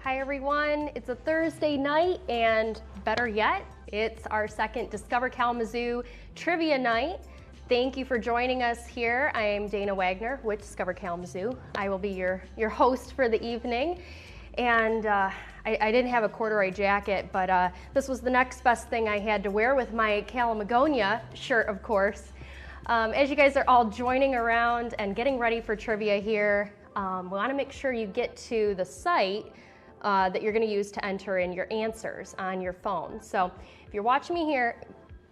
Hi everyone, it's a Thursday night and better yet, it's our second Discover Kalamazoo Trivia Night. Thank you for joining us here. I am Dana Wagner with Discover Kalamazoo. I will be your host for the evening. And I didn't have a corduroy jacket, but this was the next best thing I had to wear with my Kalamagonia shirt, of course. As you guys are all joining around and getting ready for trivia here, we want to make sure you get to the site that you're going to use to enter in your answers on your phone. So if you're watching me here,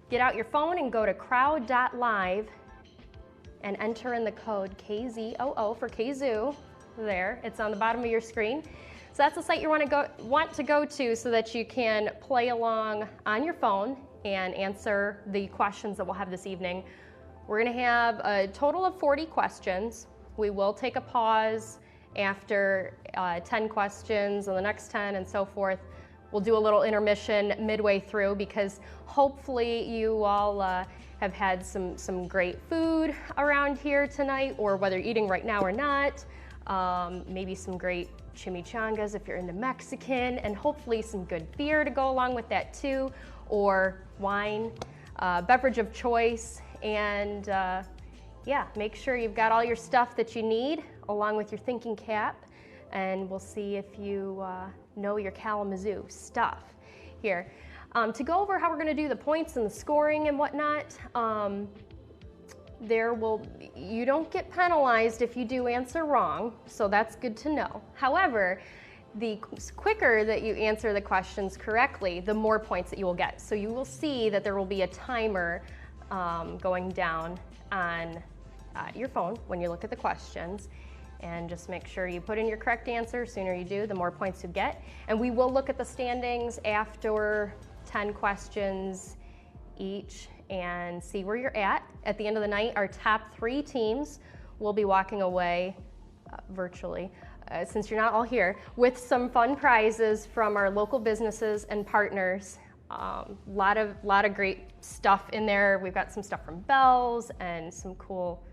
get out your phone and go to crowd.live and enter in the code KZOO for Kazoo. There, it's on the bottom of your screen. So that's the site you want to go to so that you can play along on your phone and answer the questions that we'll have this evening. We're going to have a total of 40 questions. We will take a pause after 10 questions and the next 10 and so forth. We'll do a little intermission midway through because hopefully you all have had some great food around here tonight, or whether you're eating right now or not, maybe some great chimichangas if you're into Mexican, and hopefully some good beer to go along with that too, or wine, beverage of choice, and yeah, make sure you've got all your stuff that you need along with your thinking cap, and we'll see if you know your Kalamazoo stuff here. To go over how we're going to do the points and the scoring and whatnot, you don't get penalized if you do answer wrong, so that's good to know. However, the quicker that you answer the questions correctly, the more points that you will get. So you will see that there will be a timer going down on your phone when you look at the questions, and just make sure you put in your correct answer. Sooner you do, the more points you get. And we will look at the standings after 10 questions each and see where you're at. At the end of the night, our top 3 teams will be walking away virtually, since you're not all here, with some fun prizes from our local businesses and partners. Lot of great stuff in there. We've got some stuff from Bell's and some cool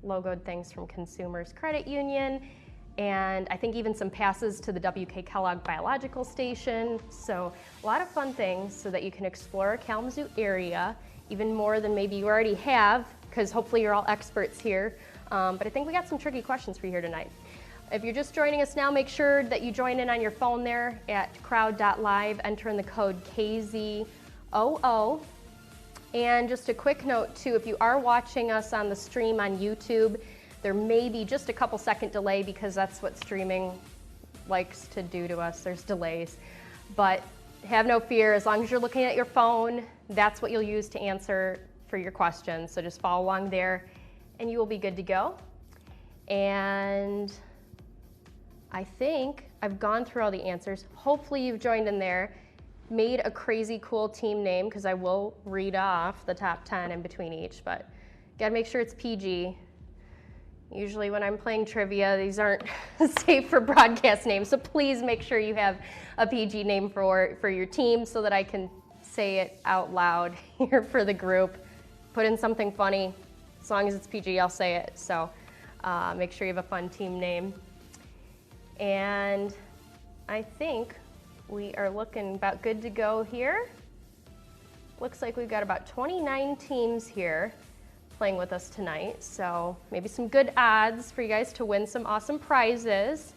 logoed things from Consumers Credit Union, and I think even some passes to the W.K. Kellogg Biological Station. So a lot of fun things so that you can explore our Kalamazoo area even more than maybe you already have, because hopefully you're all experts here. But I think we got some tricky questions for you here tonight. If you're just joining us now, make sure that you join in on your phone there at crowd.live, enter in the code KZOO. And just a quick note too, if you are watching us on the stream on YouTube, there may be just a couple second delay because that's what streaming likes to do to us. There's delays. But have no fear, as long as you're looking at your phone, that's what you'll use to answer for your questions. So just follow along there and you will be good to go. And I think I've gone through all the answers. Hopefully you've joined in there, made a crazy cool team name, because I will read off the top 10 in between each, but gotta make sure it's PG. Usually when I'm playing trivia, these aren't safe for broadcast names, so please make sure you have a PG name for your team so that I can say it out loud here for the group. Put in something funny. As long as it's PG, I'll say it. So make sure you have a fun team name. And I think we are looking about good to go here. Looks like we've got about 29 teams here playing with us tonight, so maybe some good odds for you guys to win some awesome prizes.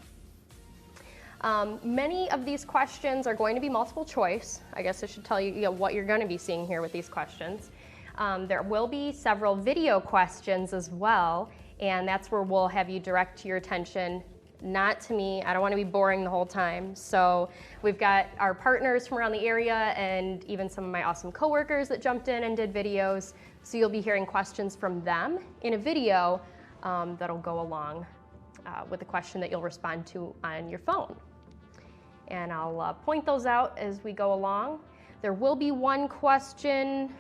Many of these questions are going to be multiple choice. I guess I should tell you, what you're going to be seeing here with these questions. There will be several video questions as well, and that's where we'll have you direct your attention, not to me. I don't want to be boring the whole time. So we've got our partners from around the area and even some of my awesome coworkers that jumped in and did videos. So you'll be hearing questions from them in a video that'll go along with the question that you'll respond to on your phone. And I'll point those out as we go along. There will be one question,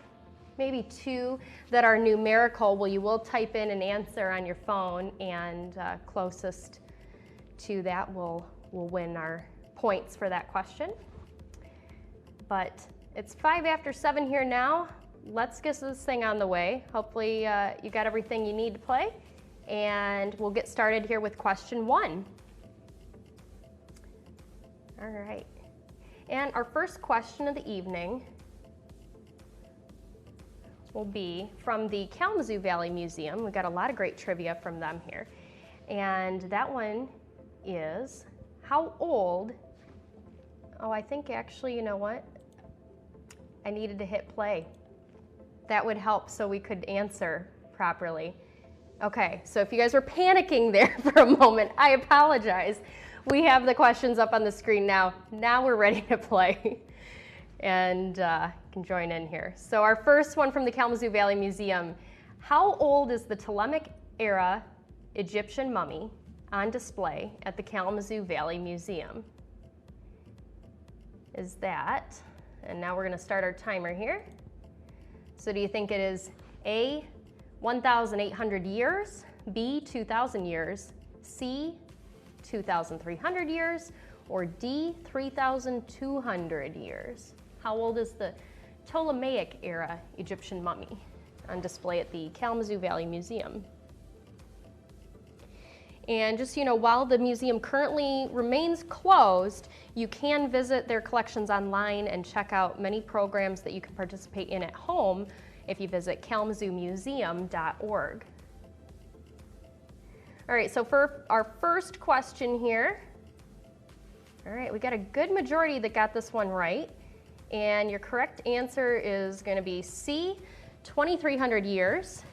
maybe two, that are numerical. Well, you will type in an answer on your phone, and closest to that will win our points for that question. But it's 5 after 7 here now. Let's get this thing on the way. Hopefully you got everything you need to play, and we'll get started here with question 1. All right, and our first question of the evening will be from the Kalamazoo Valley Museum. We've got a lot of great trivia from them here. And that one is, how old, I think actually, you know what? I needed to hit play. That would help so we could answer properly. Okay, so if you guys were panicking there for a moment, I apologize. We have the questions up on the screen now. Now we're ready to play. And you can join in here. So our first one from the Kalamazoo Valley Museum. How old is the Tillamook era Egyptian mummy on display at the Kalamazoo Valley Museum? Is that, and now we're going to start our timer here. So do you think it is A, 1,800 years, B, 2,000 years, C, 2,300 years, or D, 3,200 years? How old is the Ptolemaic era Egyptian mummy on display at the Kalamazoo Valley Museum? And just, while the museum currently remains closed, you can visit their collections online and check out many programs that you can participate in at home if you visit kalamazoomuseum.org. All right, so for our first question here, all right, we got a good majority that got this one right. And your correct answer is going to be C, 2,300 years.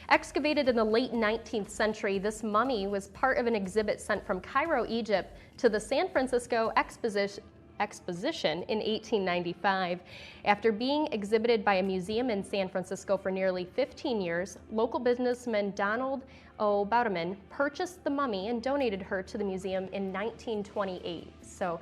Excavated in the late 19th century, this mummy was part of an exhibit sent from Cairo, Egypt to the San Francisco Exposition in 1895. After being exhibited by a museum in San Francisco for nearly 15 years, local businessman Donald O. Baudeman purchased the mummy and donated her to the museum in 1928. So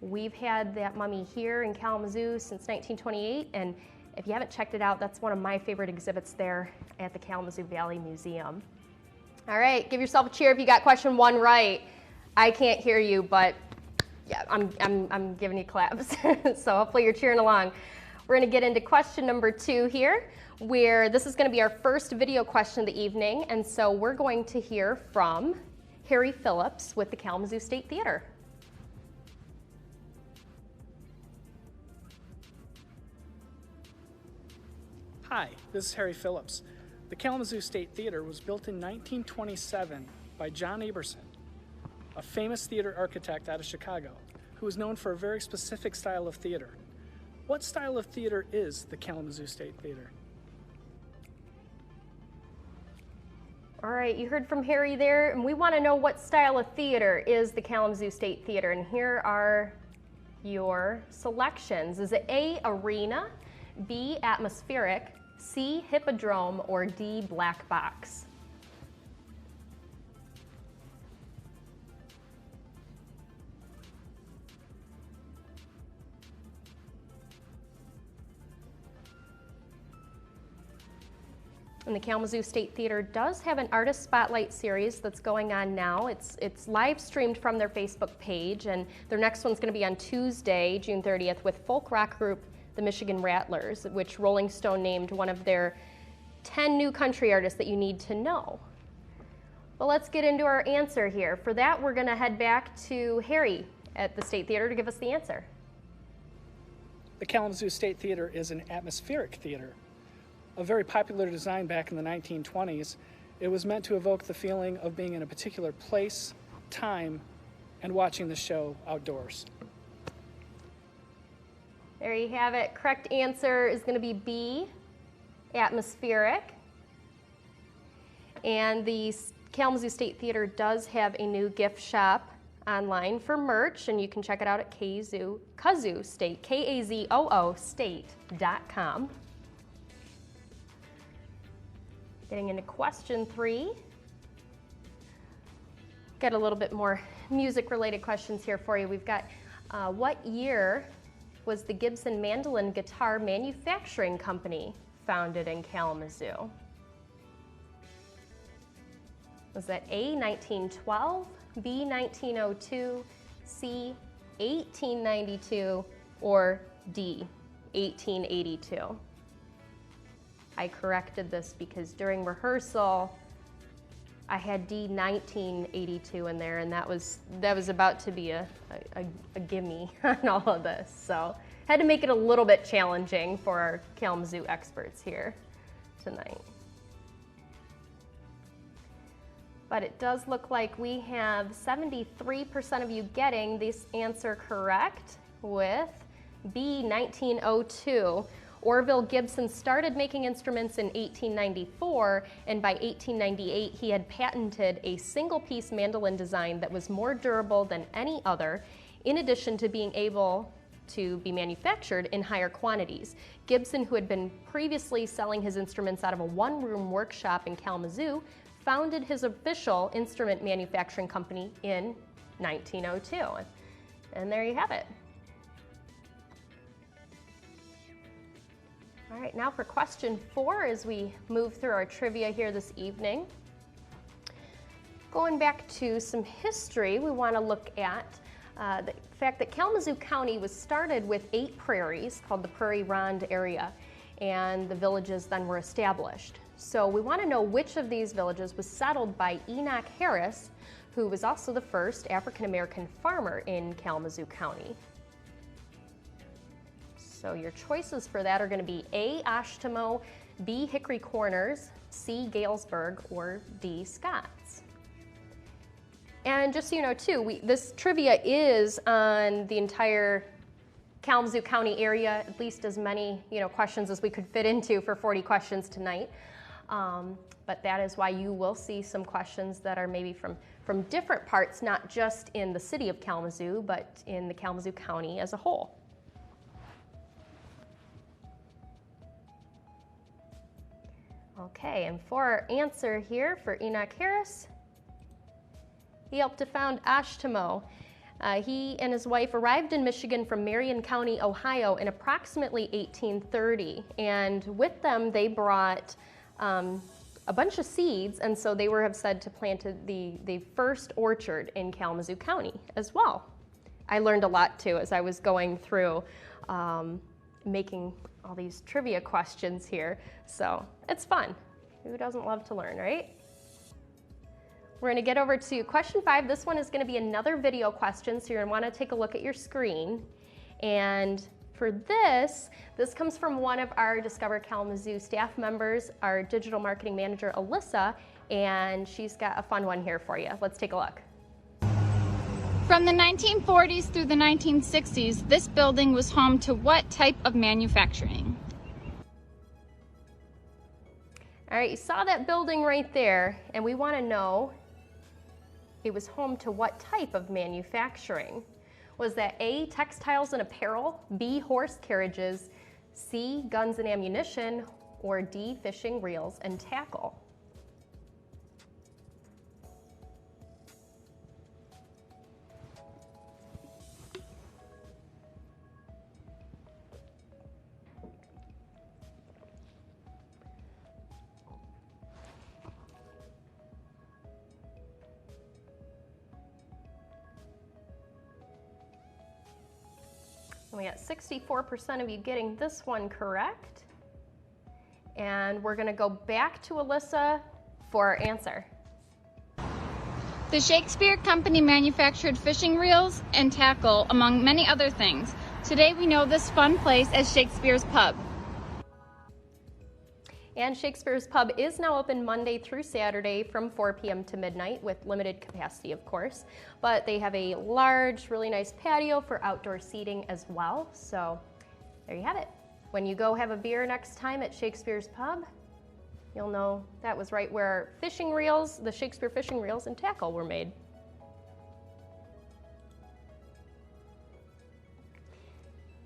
we've had that mummy here in Kalamazoo since 1928, and if you haven't checked it out, that's one of my favorite exhibits there at the Kalamazoo Valley Museum. All right, give yourself a cheer if you got question 1 right. I can't hear you, but yeah, I'm giving you claps. So hopefully you're cheering along. We're going to get into question number 2 here, where this is going to be our first video question of the evening, and so we're going to hear from Harry Phillips with the Kalamazoo State Theater. Hi, this is Harry Phillips. The Kalamazoo State Theater was built in 1927 by John Aberson, a famous theater architect out of Chicago, who is known for a very specific style of theater. What style of theater is the Kalamazoo State Theater? All right, you heard from Harry there, and we want to know what style of theater is the Kalamazoo State Theater, and here are your selections. Is it A, arena, B, atmospheric, C, hippodrome, or D, black box? And the Kalamazoo State Theater does have an Artist Spotlight series that's going on now. It's live streamed from their Facebook page, and their next one's going to be on Tuesday, June 30th, with folk rock group the Michigan Rattlers, which Rolling Stone named one of their 10 new country artists that you need to know. Well, let's get into our answer here. For that, we're going to head back to Harry at the State Theater to give us the answer. The Kalamazoo State Theater is an atmospheric theater. A very popular design back in the 1920s. It was meant to evoke the feeling of being in a particular place, time, and watching the show outdoors. There you have it. Correct answer is going to be B, atmospheric. And the Kalamazoo State Theater does have a new gift shop online for merch, and you can check it out at Kazoo State, K-A-Z-O-O state.com. Getting into question 3. Got a little bit more music-related questions here for you. We've got, what year was the Gibson Mandolin Guitar Manufacturing Company founded in Kalamazoo? Was that A, 1912, B, 1902, C, 1892, or D, 1882? I corrected this because during rehearsal, I had D, 1982 in there, and that was about to be a gimme on all of this. So had to make it a little bit challenging for our Kalamazoo experts here tonight. But it does look like we have 73% of you getting this answer correct with B, 1902. Orville Gibson started making instruments in 1894, and by 1898 he had patented a single-piece mandolin design that was more durable than any other, in addition to being able to be manufactured in higher quantities. Gibson, who had been previously selling his instruments out of a one-room workshop in Kalamazoo, founded his official instrument manufacturing company in 1902. And there you have it. All right, now for question 4 as we move through our trivia here this evening. Going back to some history, we want to look at the fact that Kalamazoo County was started with 8 prairies called the Prairie Ronde area, and the villages then were established. So we want to know which of these villages was settled by Enoch Harris, who was also the first African-American farmer in Kalamazoo County. So your choices for that are going to be A, Ashtimo, B, Hickory Corners, C, Galesburg, or D, Scotts. And just so you know too, this trivia is on the entire Kalamazoo County area, at least as many questions as we could fit into for 40 questions tonight. But that is why you will see some questions that are maybe from different parts, not just in the city of Kalamazoo, but in the Kalamazoo County as a whole. Okay, and for our answer here for Enoch Harris, he helped to found Ashtimo. He and his wife arrived in Michigan from Marion County, Ohio in approximately 1830, and with them they brought a bunch of seeds, and so they have said to plant the first orchard in Kalamazoo County as well. I learned a lot too as I was going through making all these trivia questions here, so it's fun. Who doesn't love to learn, right? We're going to get over to question 5. This one is going to be another video question, so you're going to want to take a look at your screen. And for this comes from one of our Discover Kalamazoo staff members, our digital marketing manager, Alyssa, and she's got a fun one here for you. Let's take a look. From the 1940s through the 1960s, this building was home to what type of manufacturing? All right, you saw that building right there, and we want to know it was home to what type of manufacturing? Was that A, textiles and apparel, B, horse carriages, C, guns and ammunition, or D, fishing reels and tackle? We got 64% of you getting this one correct. And we're going to go back to Alyssa for our answer. The Shakespeare Company manufactured fishing reels and tackle, among many other things. Today we know this fun place as Shakespeare's Pub. And Shakespeare's Pub is now open Monday through Saturday from 4 p.m. to midnight with limited capacity, of course. But they have a large, really nice patio for outdoor seating as well. So there you have it. When you go have a beer next time at Shakespeare's Pub, you'll know that was right where fishing reels, the Shakespeare fishing reels and tackle were made.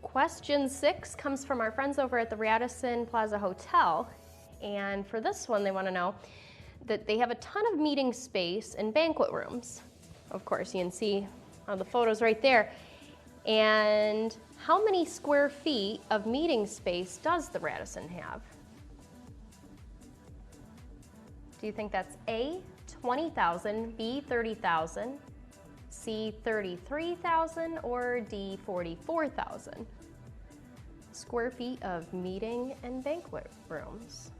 Question 6 comes from our friends over at the Radisson Plaza Hotel. And for this one, they want to know that they have a ton of meeting space and banquet rooms. Of course, you can see on the photos right there. And how many square feet of meeting space does the Radisson have? Do you think that's A, 20,000, B, 30,000, C, 33,000, or D, 44,000 square feet of meeting and banquet rooms?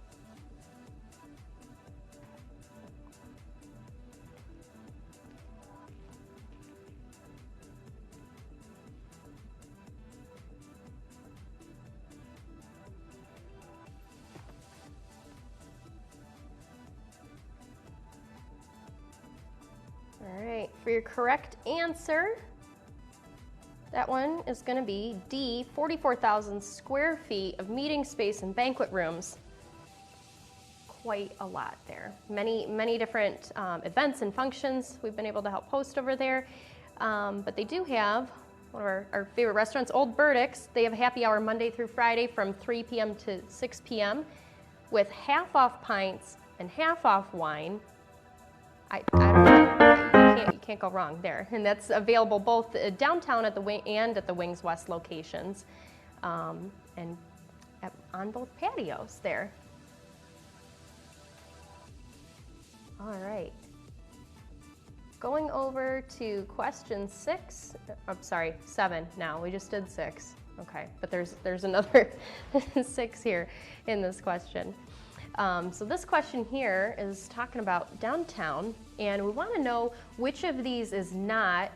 All right, for your correct answer, that one is going to be D, 44,000 square feet of meeting space and banquet rooms. Quite a lot there. Many different events and functions we've been able to help host over there. But they do have one of our favorite restaurants, Old Burdick's. They have a happy hour Monday through Friday from 3 p.m. to 6 p.m. with half off pints and half off wine. I don't know, you can't go wrong there. And that's available both downtown at the Wing and at the Wings West locations, and on both patios there. All right. Going over to question 7 now. We just did 6. Okay, but there's another 6 here in this question. So this question here is talking about downtown, and we want to know which of these is not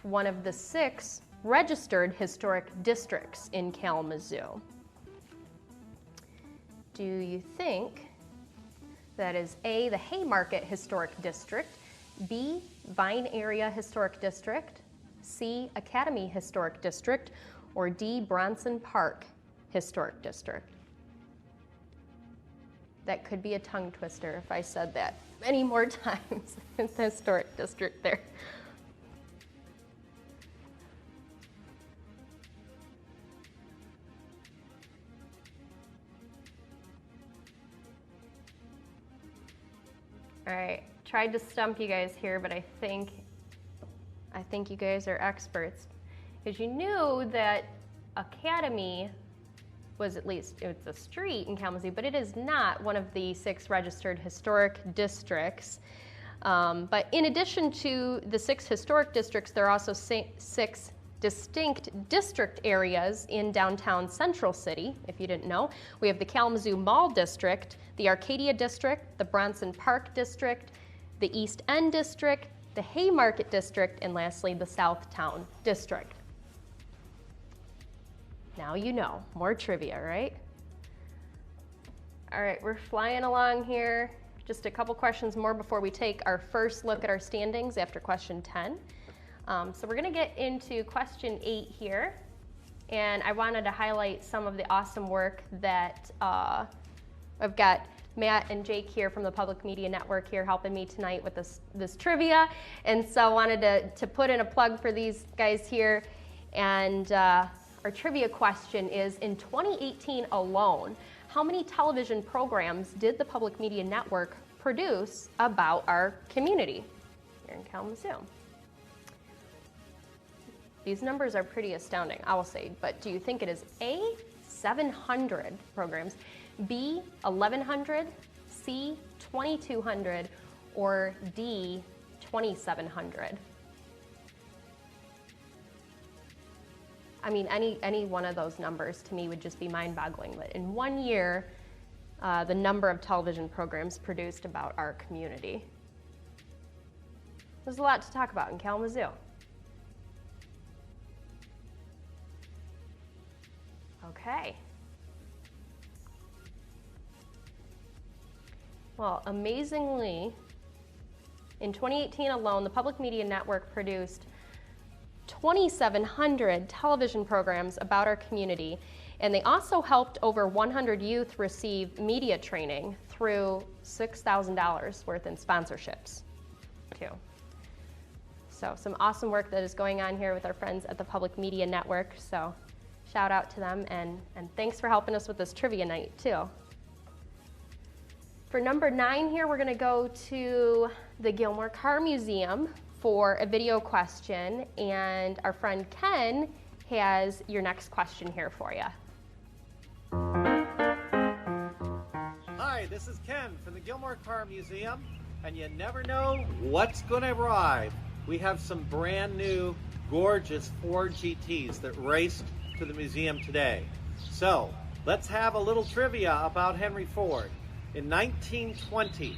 one of the 6 registered historic districts in Kalamazoo. Do you think that is A, the Haymarket Historic District, B, Vine Area Historic District, C, Academy Historic District, or D, Bronson Park Historic District? That could be a tongue twister if I said that many more times. It's the historic district there. All right, tried to stump you guys here, but I think you guys are experts. Because you knew that Academy was it's a street in Kalamazoo, but it is not one of the 6 registered historic districts. But in addition to the 6 historic districts, there are also 6 distinct district areas in downtown Central City, if you didn't know. We have the Kalamazoo Mall District, the Arcadia District, the Bronson Park District, the East End District, the Haymarket District, and lastly, the Southtown District. Now you know. More trivia, right? All right, we're flying along here. Just a couple questions more before we take our first look at our standings after question 10. So we're gonna get into question 8 here. And I wanted to highlight some of the awesome work that I've got Matt and Jake here from the Public Media Network here helping me tonight with this trivia. And so I wanted to put in a plug for these guys here. And our trivia question is, in 2018 alone, how many television programs did the Public Media Network produce about our community here in Kalamazoo? These numbers are pretty astounding, I will say, but do you think it is A, 700 programs, B, 1,100, C, 2,200, or D, 2,700? I mean, any one of those numbers to me would just be mind-boggling. But in 1 year, the number of television programs produced about our community. There's a lot to talk about in Kalamazoo. Okay. Well, amazingly, in 2018 alone, the Public Media Network produced 2,700 television programs about our community, and they also helped over 100 youth receive media training through $6,000 worth in sponsorships, too. So some awesome work that is going on here with our friends at the Public Media Network, so shout out to them, and thanks for helping us with this trivia night, too. For number 9 here, we're gonna go to the Gilmore Car Museum for a video question, and our friend Ken has your next question here for you. Hi, this is Ken from the Gilmore Car Museum, and you never know what's gonna arrive. We have some brand new, gorgeous Ford GTs that raced to the museum today. So, let's have a little trivia about Henry Ford. In 1920,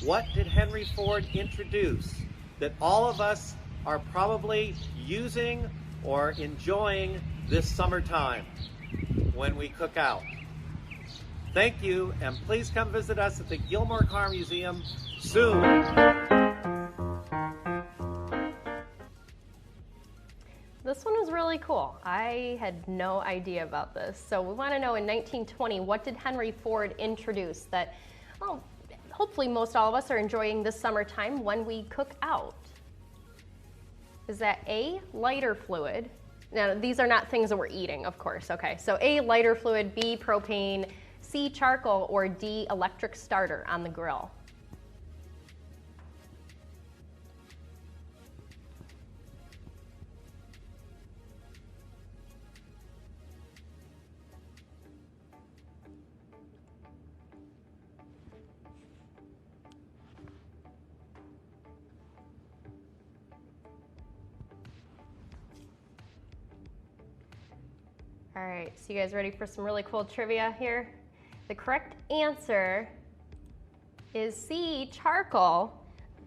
what did Henry Ford introduce that all of us are probably using or enjoying this summertime when we cook out? Thank you, and please come visit us at the Gilmore Car Museum soon. This one was really cool. I had no idea about this. So we want to know, in 1920, what did Henry Ford introduce that, well, hopefully most all of us are enjoying this summertime when we cook out? Is that A, lighter fluid? Now, these are not things that we're eating, of course. Okay, so A, lighter fluid, B, propane, C, charcoal, or D, electric starter on the grill? All right, so you guys ready for some really cool trivia here? The correct answer is C, charcoal.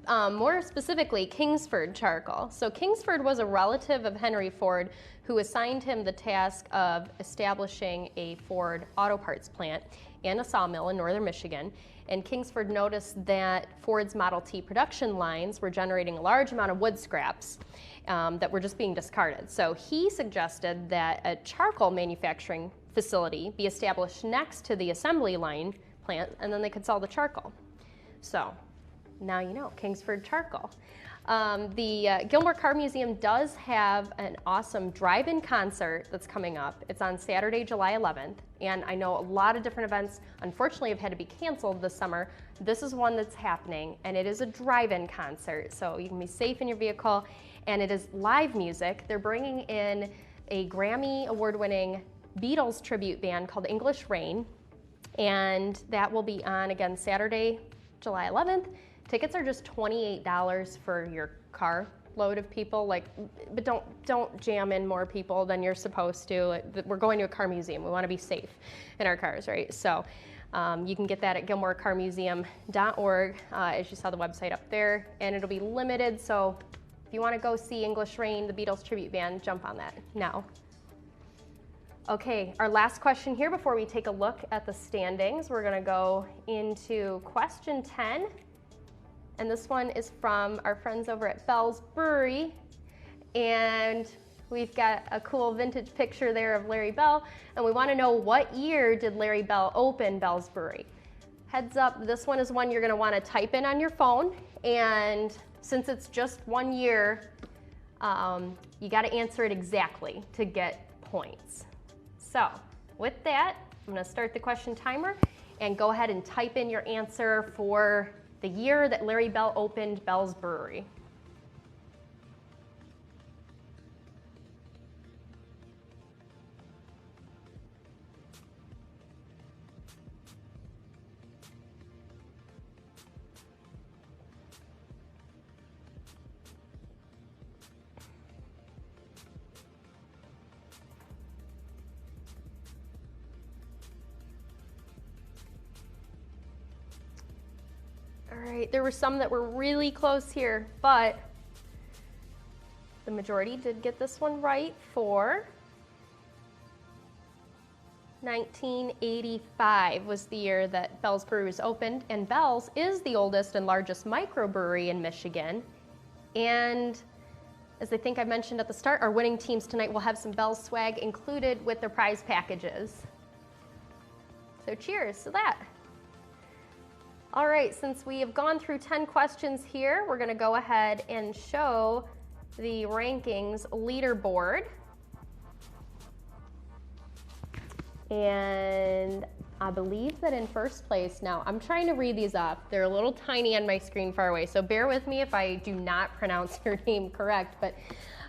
More specifically, Kingsford charcoal. So Kingsford was a relative of Henry Ford who assigned him the task of establishing a Ford auto parts plant and a sawmill in northern Michigan. And Kingsford noticed that Ford's Model T production lines were generating a large amount of wood scraps that were just being discarded. So he suggested that a charcoal manufacturing facility be established next to the assembly line plant, and then they could sell the charcoal. So now you know, Kingsford charcoal. The Gilmore Car Museum does have an awesome drive-in concert that's coming up. It's on Saturday, July 11th, and I know a lot of different events, unfortunately, have had to be canceled this summer. This is one that's happening, and it is a drive-in concert, so you can be safe in your vehicle, and it is live music. They're bringing in a Grammy award-winning Beatles tribute band called English Rain, and that will be on again Saturday, July 11th. Tickets are just $28 for your car load of people, but don't jam in more people than you're supposed to. We're going to a car museum. We want to be safe in our cars, right? So you can get that at gilmorecarmuseum.org, as you saw the website up there, and it'll be limited. So if you want to go see English Rain, the Beatles tribute band, jump on that now. Okay, our last question here before we take a look at the standings. We're going to go into question 10. And this one is from our friends over at Bell's Brewery. And we've got a cool vintage picture there of Larry Bell. And we want to know, what year did Larry Bell open Bell's Brewery? Heads up, this one is one you're going to want to type in on your phone. And since it's just 1 year, you got to answer it exactly to get points. So with that, I'm going to start the question timer and go ahead and type in your answer for the year that Larry Bell opened Bell's Brewery. All right, there were some that were really close here, but the majority did get this one right for 1985 was the year that Bell's Brewery was opened, and Bell's is the oldest and largest microbrewery in Michigan. And as I think I mentioned at the start, our winning teams tonight will have some Bell's swag included with their prize packages. So cheers to that. All right, since we have gone through 10 questions here, we're gonna go ahead and show the rankings leaderboard. And I believe that in first place, now I'm trying to read these off. They're a little tiny on my screen far away, so bear with me if I do not pronounce your name correct, but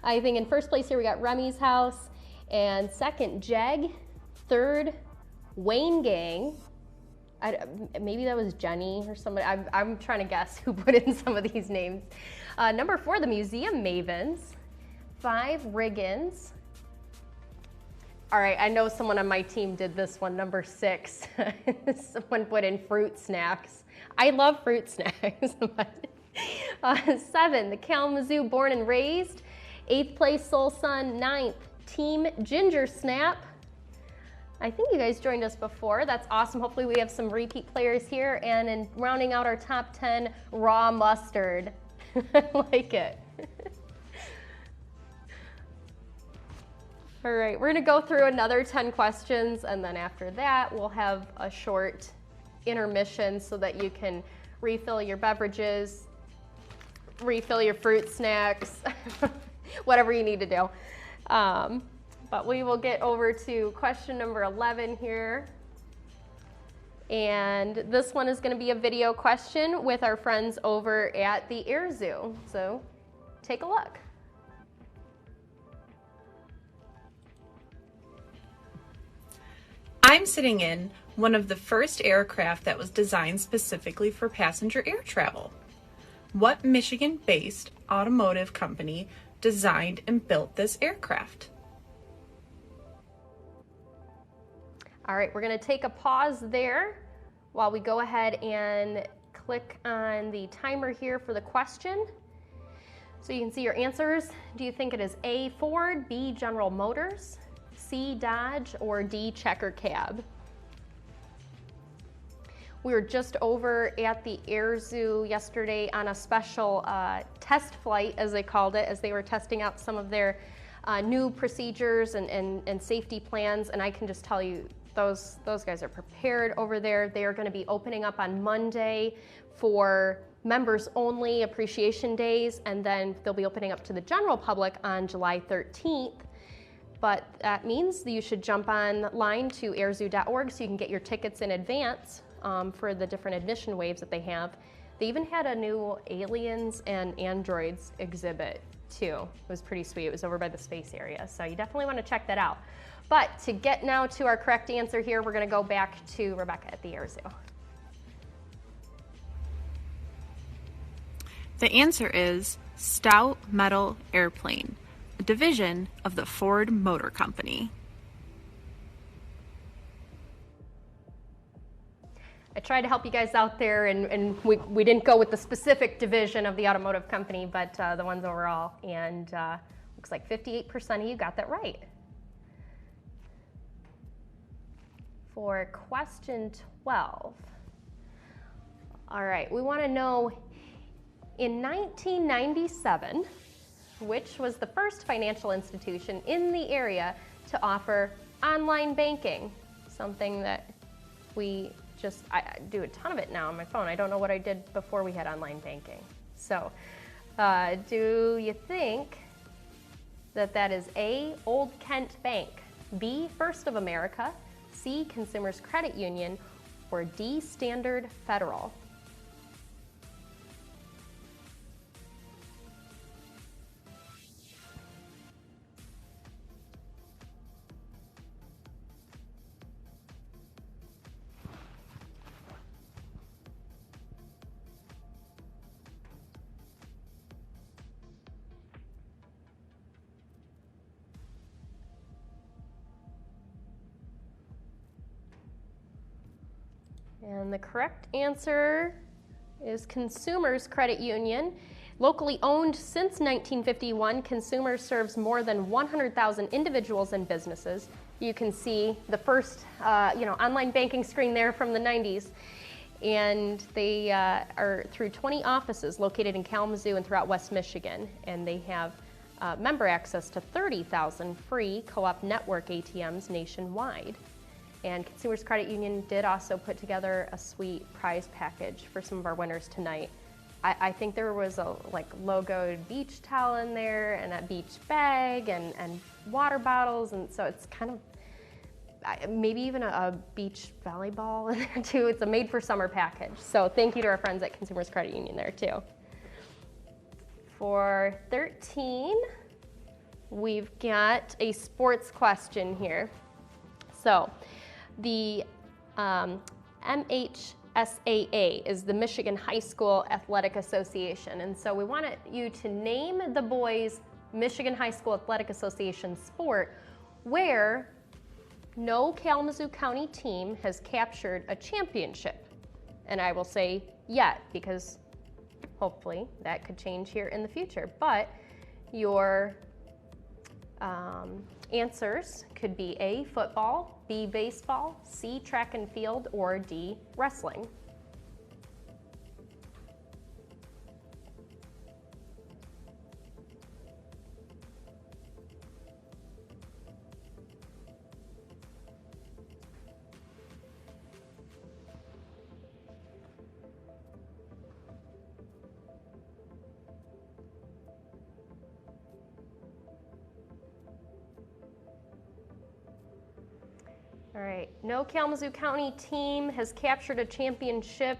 I think in first place here we got Remy's House, and second, Jeg, third, Wayne Gang. Maybe that was Jenny or somebody. I'm trying to guess who put in some of these names. Number 4, the Museum Mavens. 5, Riggins. All right, I know someone on my team did this one, number 6. Someone put in Fruit Snacks. I love fruit snacks. 7, the Kalamazoo Born and Raised. 8th place, Soul Sun. 9th, Team Ginger Snap. I think you guys joined us before. That's awesome. Hopefully we have some repeat players here. And in rounding out our top 10, Raw Mustard. I like it. All right, we're gonna go through another 10 questions, and then after that, we'll have a short intermission so that you can refill your beverages, refill your fruit snacks, whatever you need to do. But we will get over to question number 11 here. And this one is going to be a video question with our friends over at the Air Zoo. So take a look. I'm sitting in one of the first aircraft that was designed specifically for passenger air travel. What Michigan-based automotive company designed and built this aircraft? All right, we're gonna take a pause there while we go ahead and click on the timer here for the question. So you can see your answers. Do you think it is A, Ford, B, General Motors, C, Dodge, or D, Checker Cab? We were just over at the Air Zoo yesterday on a special test flight, as they called it, as they were testing out some of their new procedures and safety plans, and I can just tell you, those guys are prepared over there. They are going to be opening up on Monday for members only appreciation days, and then they'll be opening up to the general public on July 13th. But that means that you should jump online to airzoo.org so you can get your tickets in advance for the different admission waves that they have. They even had a new aliens and androids exhibit too. It was pretty sweet. It was over by the space area, so you definitely want to check that out. But to get now to our correct answer here, we're going to go back to Rebecca at the Air Zoo. The answer is Stout Metal Airplane, a division of the Ford Motor Company. I tried to help you guys out there, and we didn't go with the specific division of the automotive company, but the ones overall. And looks like 58% of you got that right. For question 12. All right, we want to know, in 1997, which was the first financial institution in the area to offer online banking? Something that I do a ton of it now on my phone. I don't know what I did before we had online banking. So, do you think that that is A, Old Kent Bank, B, First of America, C, Consumers Credit Union, or D, Standard Federal? And the correct answer is Consumers Credit Union. Locally owned since 1951, Consumers serves more than 100,000 individuals and businesses you can see the first online banking screen there from the 90s. And they are through 20 offices located in Kalamazoo and throughout West Michigan. And they have member access to 30,000 free co-op network ATMs nationwide. And Consumers Credit Union did also put together a sweet prize package for some of our winners tonight. I think there was a logoed beach towel in there and a beach bag and water bottles, and so it's kind of maybe even a beach volleyball in there too. It's a made for summer package. So thank you to our friends at Consumers Credit Union there too. For 13, we've got a sports question here. So the MHSAA is the Michigan High School Athletic Association. And so we wanted you to name the boys' Michigan High School Athletic Association sport where no Kalamazoo County team has captured a championship. And I will say yet, because hopefully that could change here in the future. But your answers could be A, football, B, baseball, C, track and field, or D, wrestling. All right, no Kalamazoo County team has captured a championship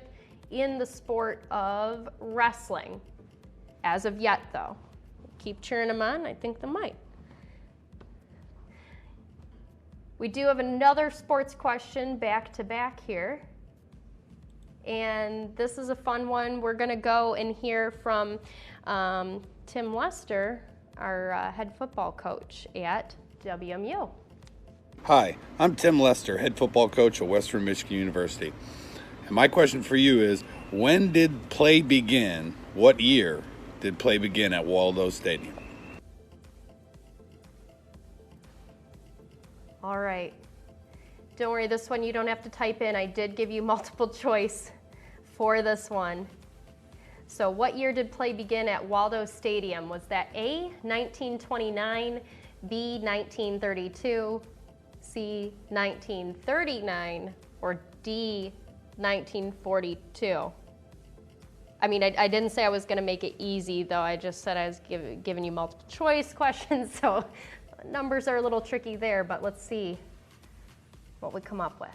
in the sport of wrestling. As of yet, though. Keep cheering them on, I think they might. We do have another sports question back to back here. And this is a fun one. We're gonna go and hear from Tim Lester, our head football coach at WMU. Hi, I'm Tim Lester, head football coach at Western Michigan University. And my question for you is, when did play begin? What year did play begin at Waldo Stadium? All right. Don't worry, this one you don't have to type in. I did give you multiple choice for this one. So what year did play begin at Waldo Stadium? Was that A, 1929, B, 1932, C, 1939, or D, 1942? I mean, I didn't say I was going to make it easy, though. I just said I was giving you multiple choice questions, so numbers are a little tricky there, but let's see what we come up with.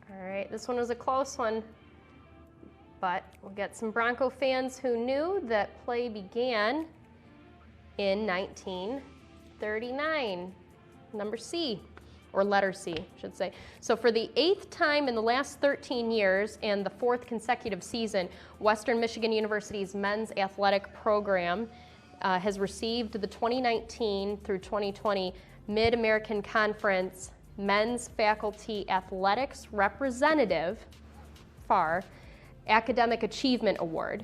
All right, this one was a close one. But we'll get some Bronco fans who knew that play began in 1939. Number C, or letter C, I should say. So for the 8th time in the last 13 years and the 4th consecutive season, Western Michigan University's men's athletic program has received the 2019 through 2020 Mid-American Conference Men's Faculty Athletics Representative, FAR, Academic Achievement Award.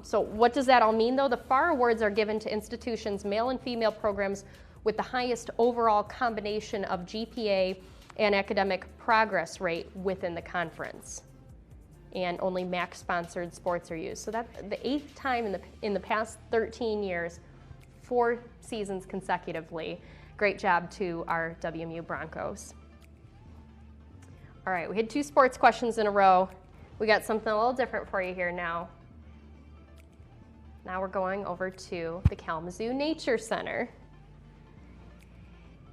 So what does that all mean, though? The FAR awards are given to institutions, male and female programs, with the highest overall combination of GPA and academic progress rate within the conference. And only MAC-sponsored sports are used. So that's the 8th time in the past 13 years, 4 seasons consecutively. Great job to our WMU Broncos. All right, we had 2 sports questions in a row. We got something a little different for you here now. Now we're going over to the Kalamazoo Nature Center.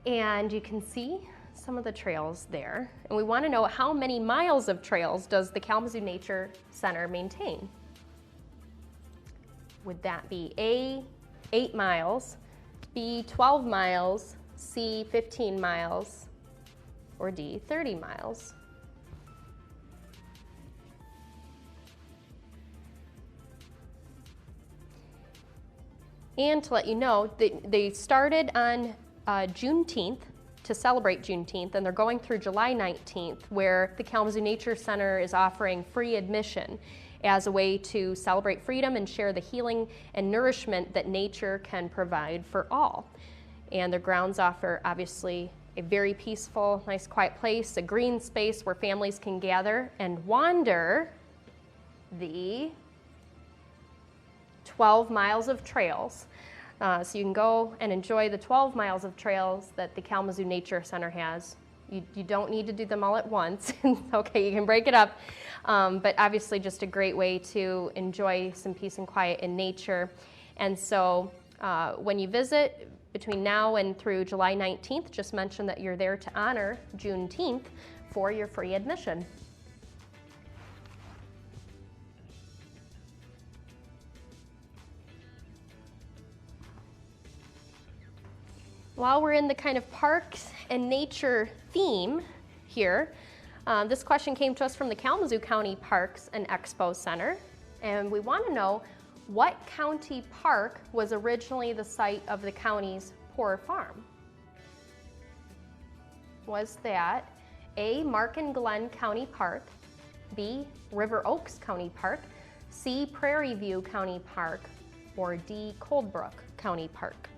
And you can see some of the trails there. And we want to know how many miles of trails does the Kalamazoo Nature Center maintain? Would that be A, 8 miles, B, 12 miles, C, 15 miles, or D, 30 miles? And to let you know, they started on Juneteenth to celebrate Juneteenth, and they're going through July 19th, where the Kalamazoo Nature Center is offering free admission as a way to celebrate freedom and share the healing and nourishment that nature can provide for all. And their grounds offer, obviously, a very peaceful, nice, quiet place, a green space where families can gather and wander the 12 miles of trails. So you can go and enjoy the 12 miles of trails that the Kalamazoo Nature Center has. You don't need to do them all at once. Okay, you can break it up. But obviously just a great way to enjoy some peace and quiet in nature. And so when you visit between now and through July 19th, just mention that you're there to honor Juneteenth for your free admission. While we're in the kind of parks and nature theme here, this question came to us from the Kalamazoo County Parks and Expo Center, and we want to know what county park was originally the site of the county's Poor Farm? Was that A, Mark and Glen County Park, B, River Oaks County Park, C, Prairie View County Park, or D, Coldbrook County Park?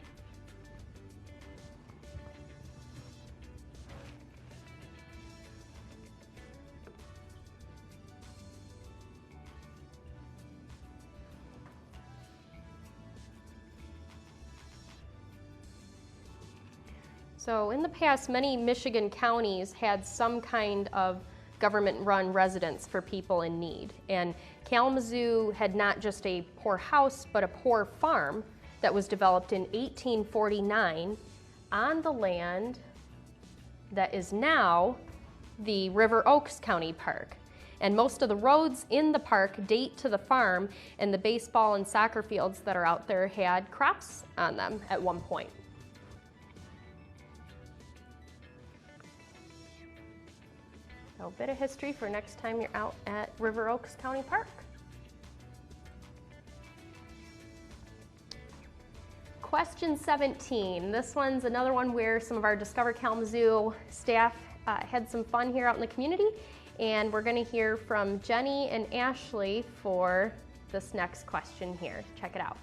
So in the past, many Michigan counties had some kind of government-run residence for people in need. And Kalamazoo had not just a poor house, but a poor farm that was developed in 1849 on the land that is now the River Oaks County Park. And most of the roads in the park date to the farm, and the baseball and soccer fields that are out there had crops on them at one point. So a bit of history for next time you're out at River Oaks County Park. Question 17. This one's another one where some of our Discover Kalamazoo staff had some fun here out in the community, and we're going to hear from Jenny and Ashley for this next question here. Check it out.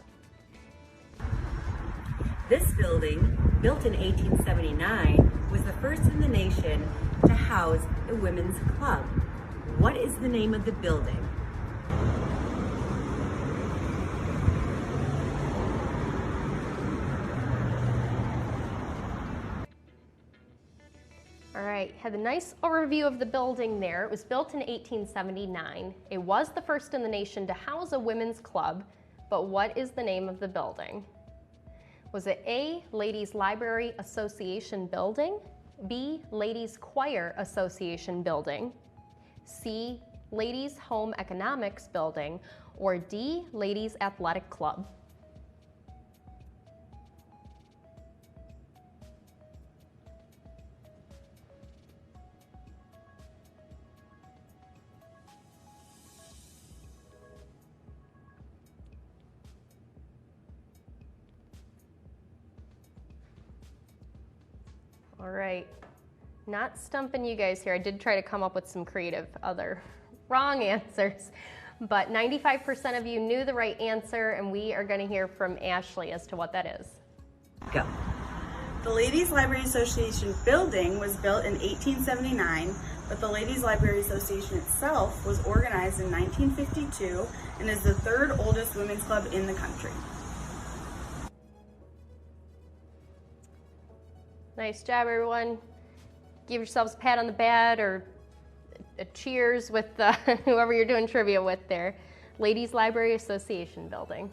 This building, built in 1879, was the first in the nation to house a women's club. What is the name of the building? All right, had a nice overview of the building there. It was built in 1879. It was the first in the nation to house a women's club, but what is the name of the building? Was it A, Ladies Library Association Building, B, Ladies Choir Association Building, C, Ladies Home Economics Building, or D, Ladies Athletic Club? All right, not stumping you guys here. I did try to come up with some creative other wrong answers, but 95% of you knew the right answer, and we are going to hear from Ashley as to what that is. Go. The Ladies Library Association building was built in 1879, but the Ladies Library Association itself was organized in 1952 and is the third oldest women's club in the country. Nice job, everyone. Give yourselves a pat on the back or a cheers with whoever you're doing trivia with there. Ladies Library Association building.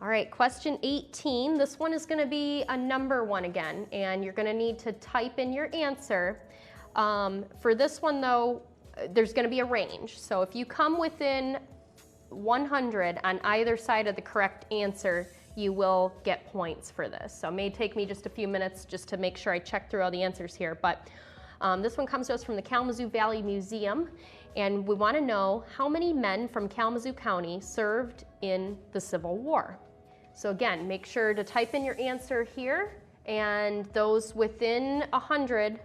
All right, question 18. This one is going to be a number one again, and you're going to need to type in your answer. For this one, though, there's going to be a range. So if you come within 100 on either side of the correct answer, you will get points for this. So it may take me just a few minutes just to make sure I check through all the answers here. But this one comes to us from the Kalamazoo Valley Museum, and we want to know how many men from Kalamazoo County served in the Civil War. So again, make sure to type in your answer here, and those within 100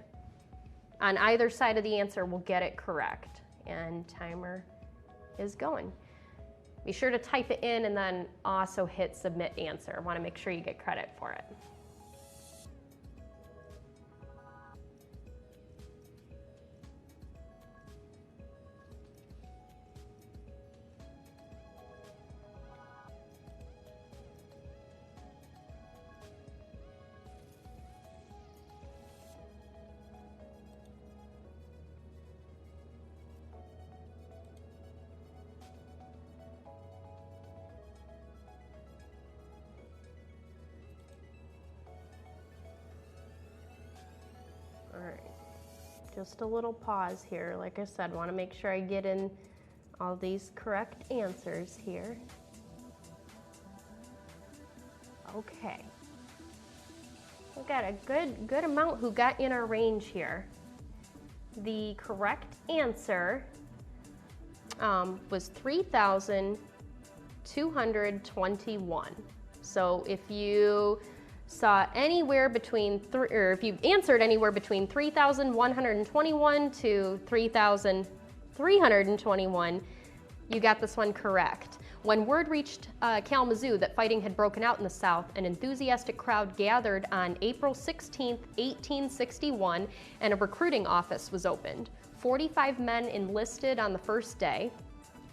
on either side of the answer will get it correct. And timer is going. Be sure to type it in and then also hit submit answer. I want to make sure you get credit for it. All right, just a little pause here. Like I said, want to make sure I get in all these correct answers here. Okay, we got a good amount who got in our range here. The correct answer was 3,221. So if you saw anywhere between, or if you answered anywhere between 3,121 to 3,321, you got this one correct. When word reached Kalamazoo that fighting had broken out in the South, an enthusiastic crowd gathered on April 16, 1861, and a recruiting office was opened. 45 men enlisted on the first day.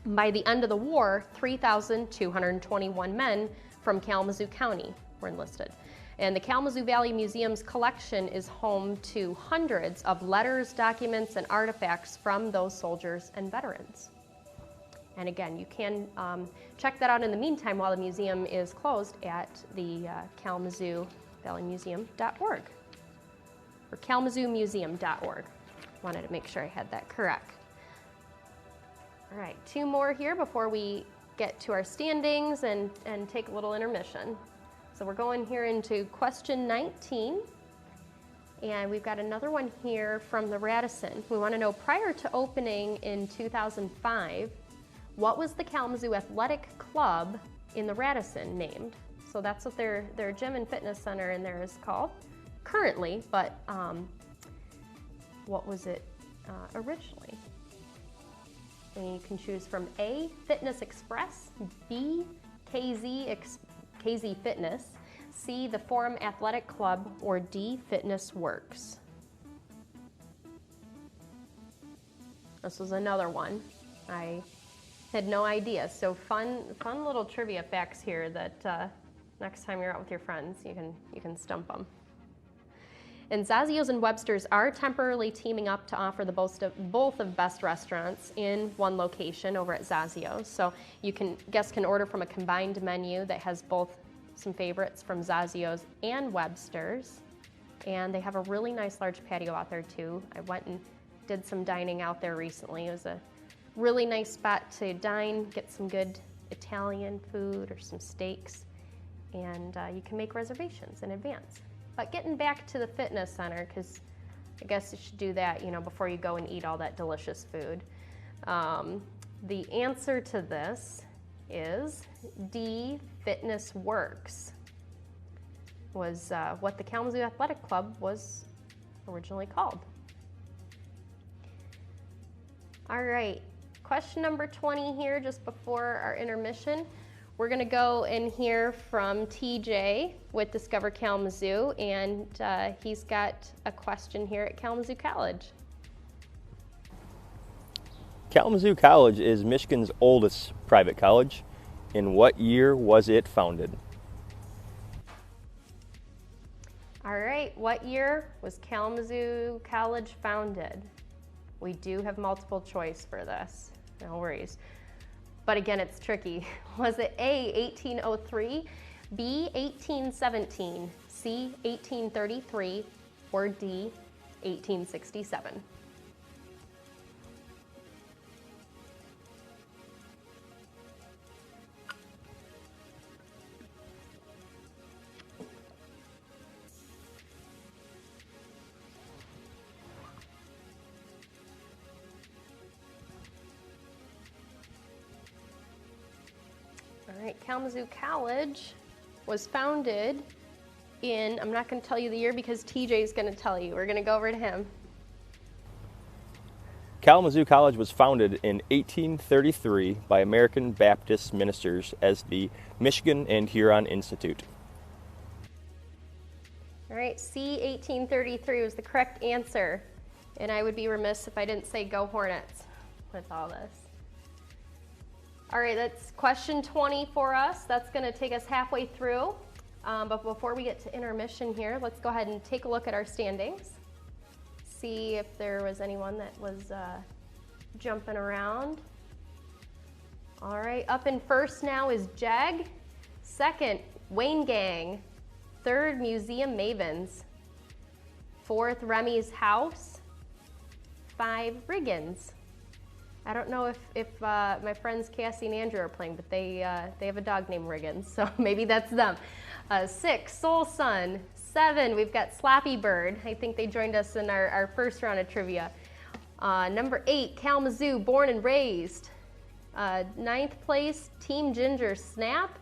By the end of the war, 3,221 men from Kalamazoo County were enlisted. And the Kalamazoo Valley Museum's collection is home to hundreds of letters, documents, and artifacts from those soldiers and veterans. And again, you can check that out in the meantime while the museum is closed at the Kalamazoo Valley Museum.org or KalamazooMuseum.org. Wanted to make sure I had that correct. All right, 2 more here before we get to our standings and take a little intermission. So we're going here into question 19, and we've got another one here from the Radisson. We want to know, prior to opening in 2005, what was the Kalamazoo Athletic Club in the Radisson named? So that's what their gym and fitness center in there is called currently, but what was it originally? And you can choose from A, Fitness Express, B, KZ Fitness, C, the Forum Athletic Club, or D, Fitness Works. This was another one. I had no idea. So fun little trivia facts here that next time you're out with your friends, you can stump them. And Zazio's and Webster's are temporarily teaming up to offer the both of best restaurants in one location over at Zazio's. So guests can order from a combined menu that has both some favorites from Zazio's and Webster's. And they have a really nice large patio out there too. I went and did some dining out there recently. It was a really nice spot to dine, get some good Italian food or some steaks, and you can make reservations in advance. But getting back to the fitness center, because I guess you should do that, before you go and eat all that delicious food. The answer to this is D, Fitness Works, was what the Kalamazoo Athletic Club was originally called. All right, question number 20 here, just before our intermission. We're gonna go and hear from TJ with Discover Kalamazoo, and he's got a question here at Kalamazoo College. Kalamazoo College is Michigan's oldest private college. In what year was it founded? All right, what year was Kalamazoo College founded? We do have multiple choice for this, no worries. But again, it's tricky. Was it A, 1803, B, 1817, C, 1833, or D, 1867? All right, Kalamazoo College, was founded in, I'm not going to tell you the year because TJ's going to tell you. We're going to go over to him. Kalamazoo College was founded in 1833 by American Baptist ministers as the Michigan and Huron Institute. All right, C, 1833 was the correct answer. And I would be remiss if I didn't say go Hornets with all this. All right, that's question 20 for us. That's going to take us halfway through. But before we get to intermission here, let's go ahead and take a look at our standings. See if there was anyone that was jumping around. All right, up in first now is Jeg. Second, Wayne Gang. Third, Museum Mavens. Fourth, Remy's House. 5, Riggins. I don't know if my friends Cassie and Andrew are playing, but they have a dog named Riggins, so maybe that's them. 6, Soul Sun. 7, we've got Slappy Bird. I think they joined us in our first round of trivia. Number 8, Kalamazoo, Born and Raised. 9th place, Team Ginger Snap.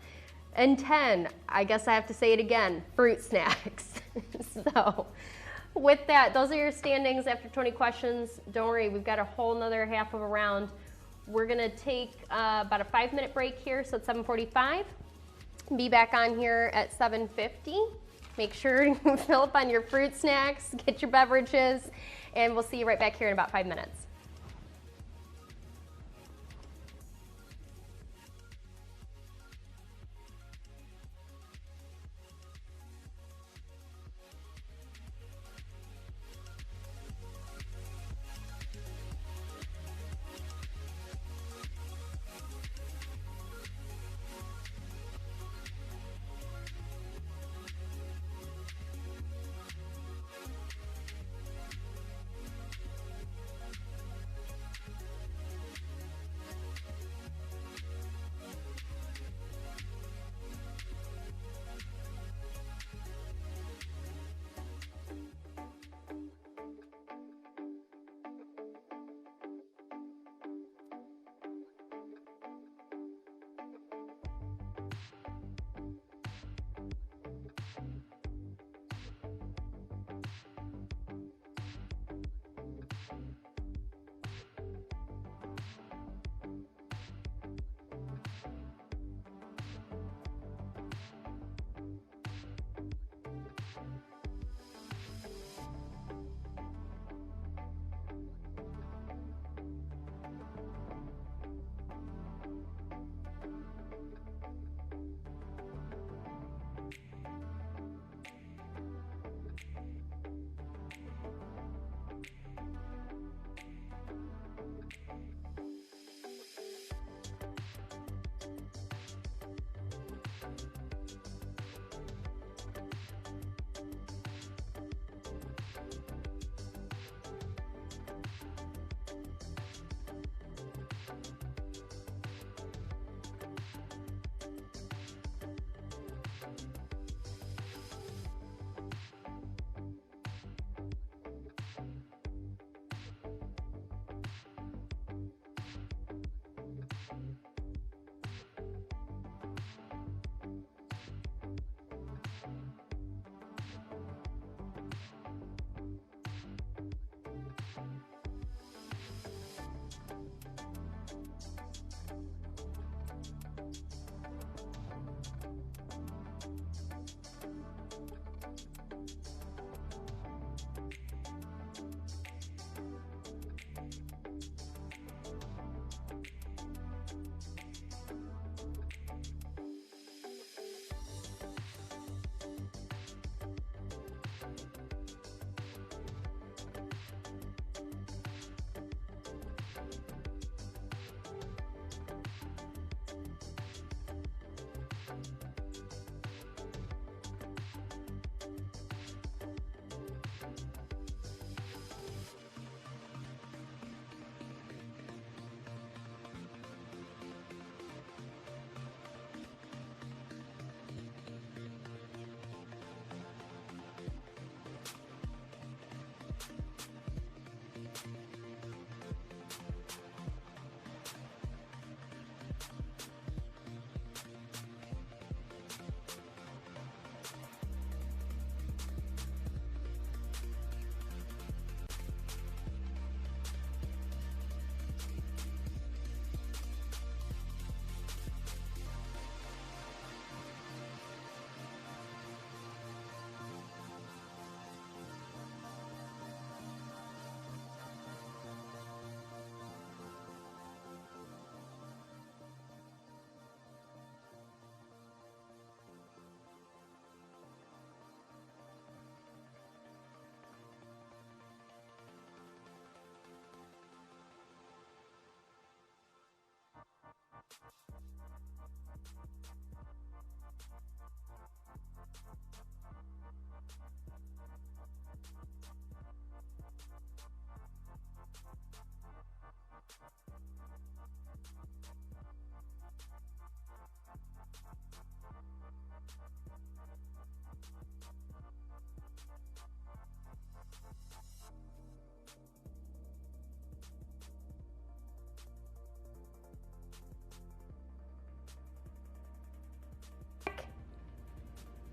And 10, I guess I have to say it again, Fruit Snacks. So with that, those are your standings after 20 questions. Don't worry, we've got a whole nother half of a round. We're gonna take about a 5-minute break here, so it's 7:45. Be back on here at 7:50. Make sure you fill up on your fruit snacks, get your beverages, and we'll see you right back here in about 5 minutes.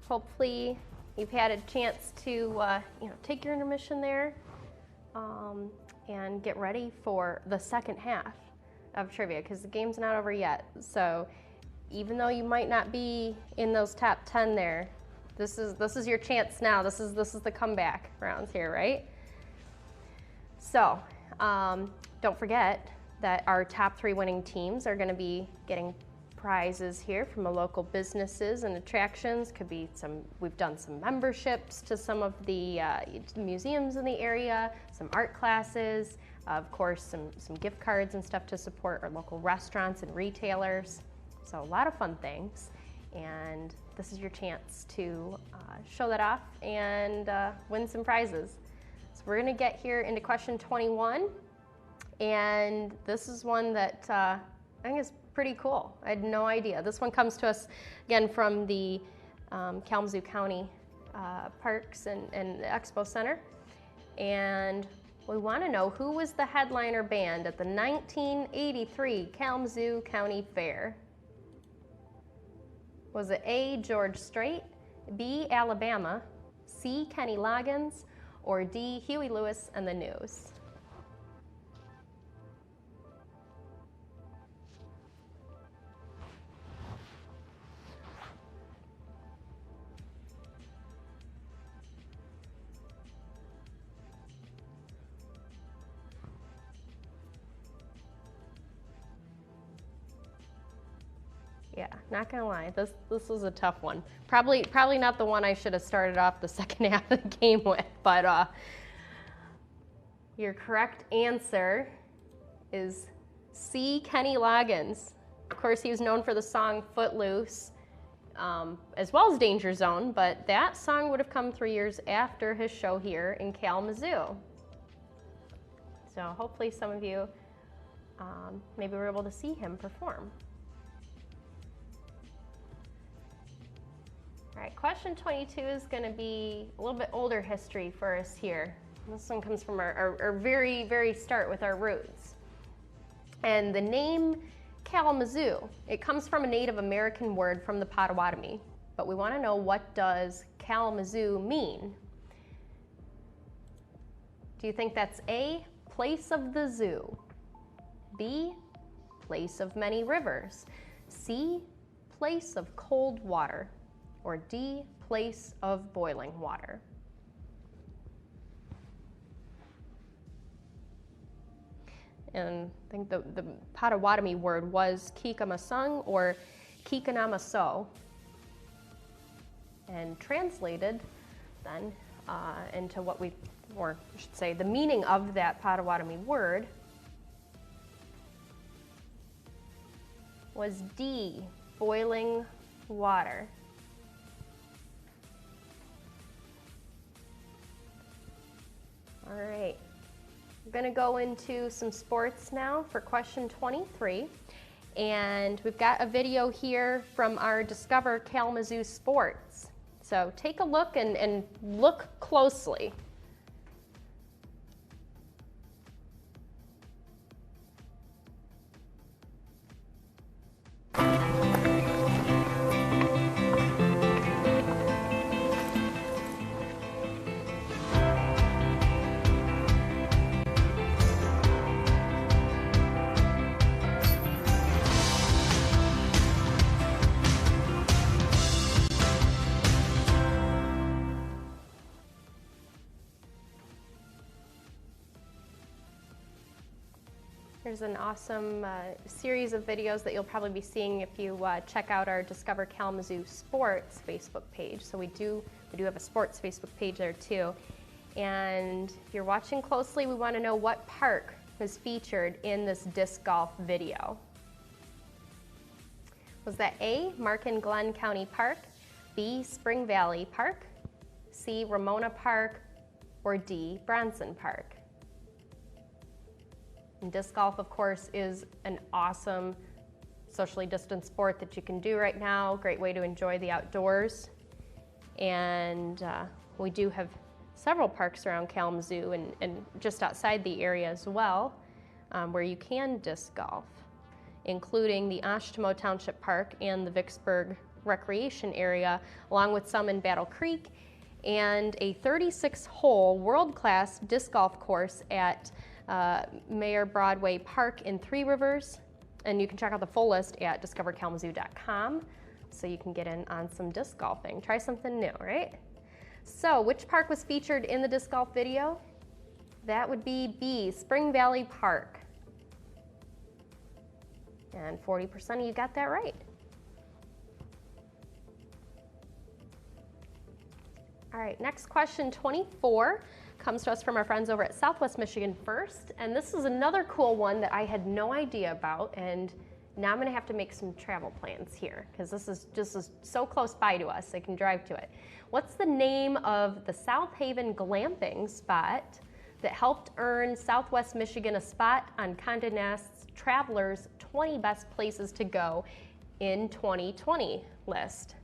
Hopefully you've had a chance to take your intermission there and get ready for the second half of trivia, because the game's not over yet. So even though you might not be in those top 10 there, this is your chance now. This is the comeback rounds here, right? So don't forget that our top 3 winning teams are going to be getting prizes here from the local businesses and attractions. Could be we've done some memberships to some of the museums in the area, some art classes, of course some gift cards and stuff to support our local restaurants and retailers. So a lot of fun things, and this is your chance to show that off and win some prizes. So we're gonna get here into question 21, and this is one that I think is pretty cool. I had no idea. This one comes to us again from the Kalamazoo County Parks and Expo Center, and we want to know who was the headliner band at the 1983 Kalamazoo County Fair. Was it A, George Strait, B, Alabama, C, Kenny Loggins, or D, Huey Lewis and the News? Yeah, not gonna lie, this was a tough one. Probably not the one I should have started off the second half of the game with, but your correct answer is C, Kenny Loggins. Of course, he was known for the song Footloose, as well as Danger Zone, but that song would have come 3 years after his show here in Kalamazoo. So hopefully some of you maybe were able to see him perform. All right, question 22 is going to be a little bit older history for us here. This one comes from our very, very start with our roots. And the name Kalamazoo, it comes from a Native American word from the Potawatomi, but we want to know, what does Kalamazoo mean? Do you think that's A, place of the zoo, B, place of many rivers, C, place of cold water, or D, place of boiling water? And I think the Potawatomi word was Kikamasung or Kikanamaso, and translated then into what we, or I should say, the meaning of that Potawatomi word was D, boiling water. All right, we're gonna go into some sports now for question 23. And we've got a video here from our Discover Kalamazoo Sports. So take a look and look closely. There's an awesome series of videos that you'll probably be seeing if you check out our Discover Kalamazoo Sports Facebook page. So we do have a sports Facebook page there too. And if you're watching closely, we want to know what park was featured in this disc golf video. Was that A, Markin Glen County Park, B, Spring Valley Park, C, Ramona Park, or D, Bronson Park? And disc golf, of course, is an awesome socially distanced sport that you can do right now. Great way to enjoy the outdoors. And we do have several parks around Kalamazoo and just outside the area as well, where you can disc golf, including the Ashtimo Township Park and the Vicksburg Recreation Area, along with some in Battle Creek, and a 36-hole world-class disc golf course at Mayor Broadway Park in Three Rivers. And you can check out the full list at discoverkalamazoo.com so you can get in on some disc golfing. Try something new, right? So, which park was featured in the disc golf video? That would be B, Spring Valley Park. And 40% of you got that right. All right, next question, 24, comes to us from our friends over at Southwest Michigan First. And this is another cool one that I had no idea about, and now I'm gonna have to make some travel plans here because this is just so close by to us, I can drive to it. What's the name of the South Haven glamping spot that helped earn Southwest Michigan a spot on Condé Nast's Travelers 20 Best Places to Go in 2020 list?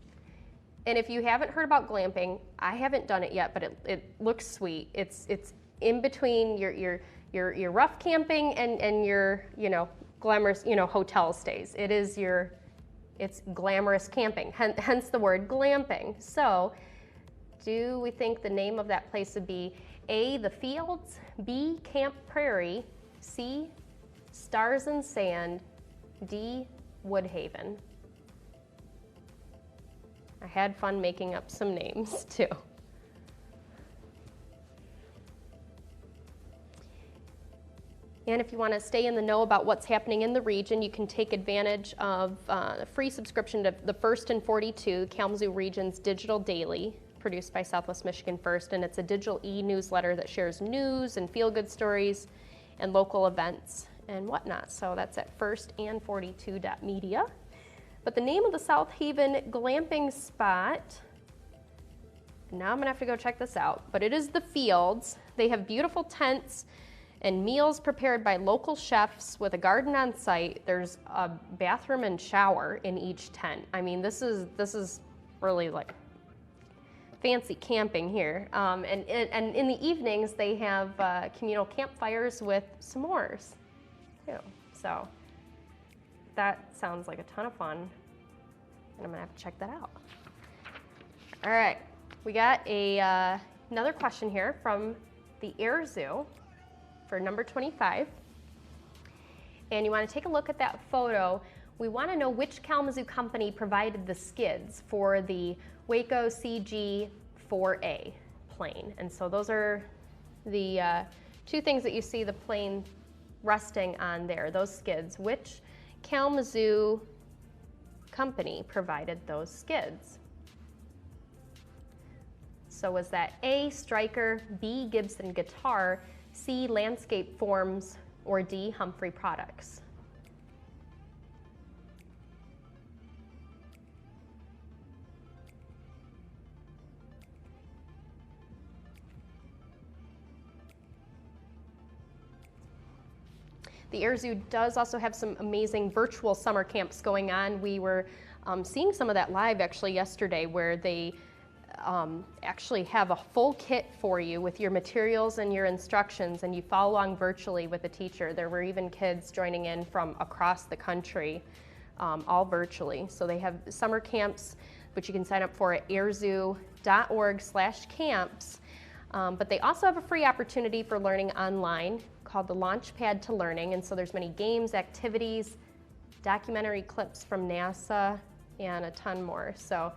And if you haven't heard about glamping, I haven't done it yet, but it looks sweet. It's in between your rough camping and your glamorous hotel stays. It's glamorous camping, hence the word glamping. So, do we think the name of that place would be A, The Fields, B, Camp Prairie, C, Stars and Sand, D, Woodhaven? I had fun making up some names too. And if you want to stay in the know about what's happening in the region, you can take advantage of a free subscription to the First and 42, Kalamazoo Region's Digital Daily, produced by Southwest Michigan First, and it's a digital e-newsletter that shares news and feel-good stories and local events and whatnot. So that's at firstand42.media. But the name of the South Haven glamping spot, now I'm gonna have to go check this out, but it is The Fields. They have beautiful tents and meals prepared by local chefs with a garden on site. There's a bathroom and shower in each tent. I mean, this is really like fancy camping here. And in the evenings, they have communal campfires with s'mores too. So that sounds like a ton of fun, and I'm gonna have to check that out. All right, we got another question here from the Air Zoo for number 25. And you wanna take a look at that photo. We wanna know which Kalamazoo company provided the skids for the Waco CG-4A plane. And so those are the two things that you see the plane resting on there, those skids. Which Kalamazoo company provided those skids? So was that A, Stryker, B, Gibson Guitar, C, Landscape Forms, or D, Humphrey Products? The Air Zoo does also have some amazing virtual summer camps going on. We were seeing some of that live actually yesterday, where they actually have a full kit for you with your materials and your instructions, and you follow along virtually with a teacher. There were even kids joining in from across the country, all virtually. So they have summer camps, which you can sign up for at airzoo.org/camps. But they also have a free opportunity for learning online called the Launchpad to Learning. And so there's many games, activities, documentary clips from NASA, and a ton more. So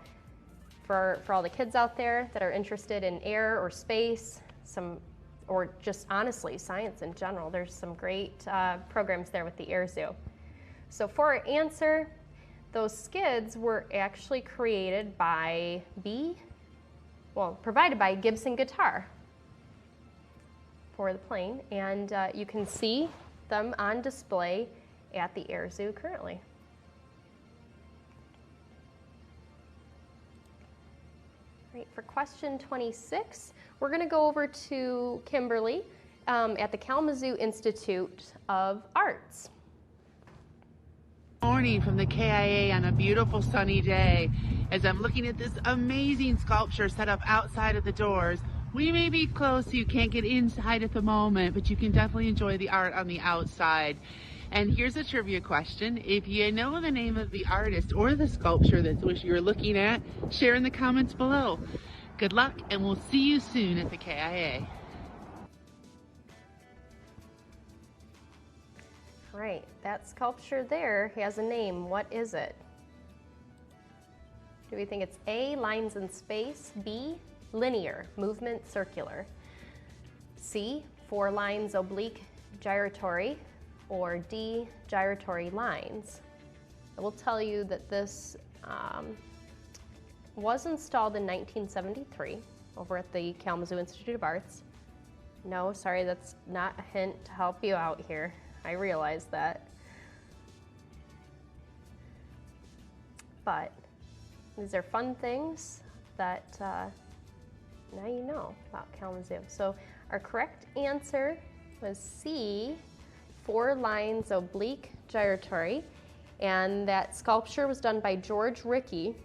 for all the kids out there that are interested in air or space, or just honestly science in general, there's some great programs there with the Air Zoo. So for our answer, those skids were actually created by provided by Gibson Guitar for the plane, and you can see them on display at the Air Zoo currently. for question 26, we're going to go over to Kimberly at the Kalamazoo Institute of Arts. Morning from the KIA on a beautiful sunny day. As I'm looking at this amazing sculpture set up outside of the doors, we may be closed so you can't get inside at the moment, but you can definitely enjoy the art on the outside. And here's a trivia question. If you know the name of the artist or the sculpture that's what you're looking at, share in the comments below. Good luck, and we'll see you soon at the KIA. Right, that sculpture there has a name. What is it? Do we think it's A, lines in space, B, linear, movement circular, C, 4 lines oblique gyratory, or D, gyratory lines? I will tell you that this was installed in 1973 over at the Kalamazoo Institute of Arts. No, sorry, that's not a hint to help you out here. I realize that. But these are fun things that now you know about Kalamazoo. So our correct answer was C, 4 lines oblique gyratory, and that sculpture was done by George Rickey,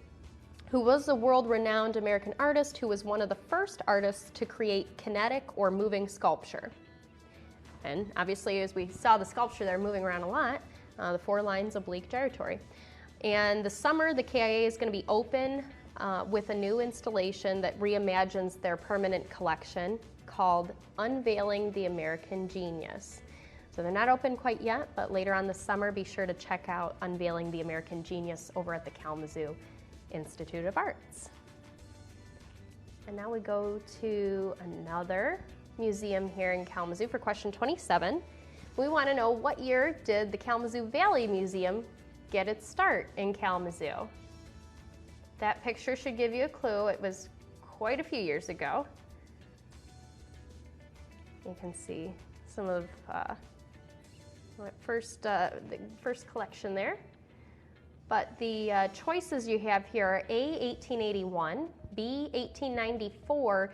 who was a world-renowned American artist who was one of the first artists to create kinetic or moving sculpture. And obviously, as we saw the sculpture there moving around a lot, the 4 lines oblique gyratory. And this summer, the KIA is going to be open with a new installation that reimagines their permanent collection called Unveiling the American Genius. So they're not open quite yet, but later on this summer, be sure to check out Unveiling the American Genius over at the Kalamazoo Institute of Arts. And now we go to another museum here in Kalamazoo for question 27. We want to know, what year did the Kalamazoo Valley Museum get its start in Kalamazoo? That picture should give you a clue. It was quite a few years ago. You can see some of the first collection there. But the choices you have here are A, 1881, B, 1894,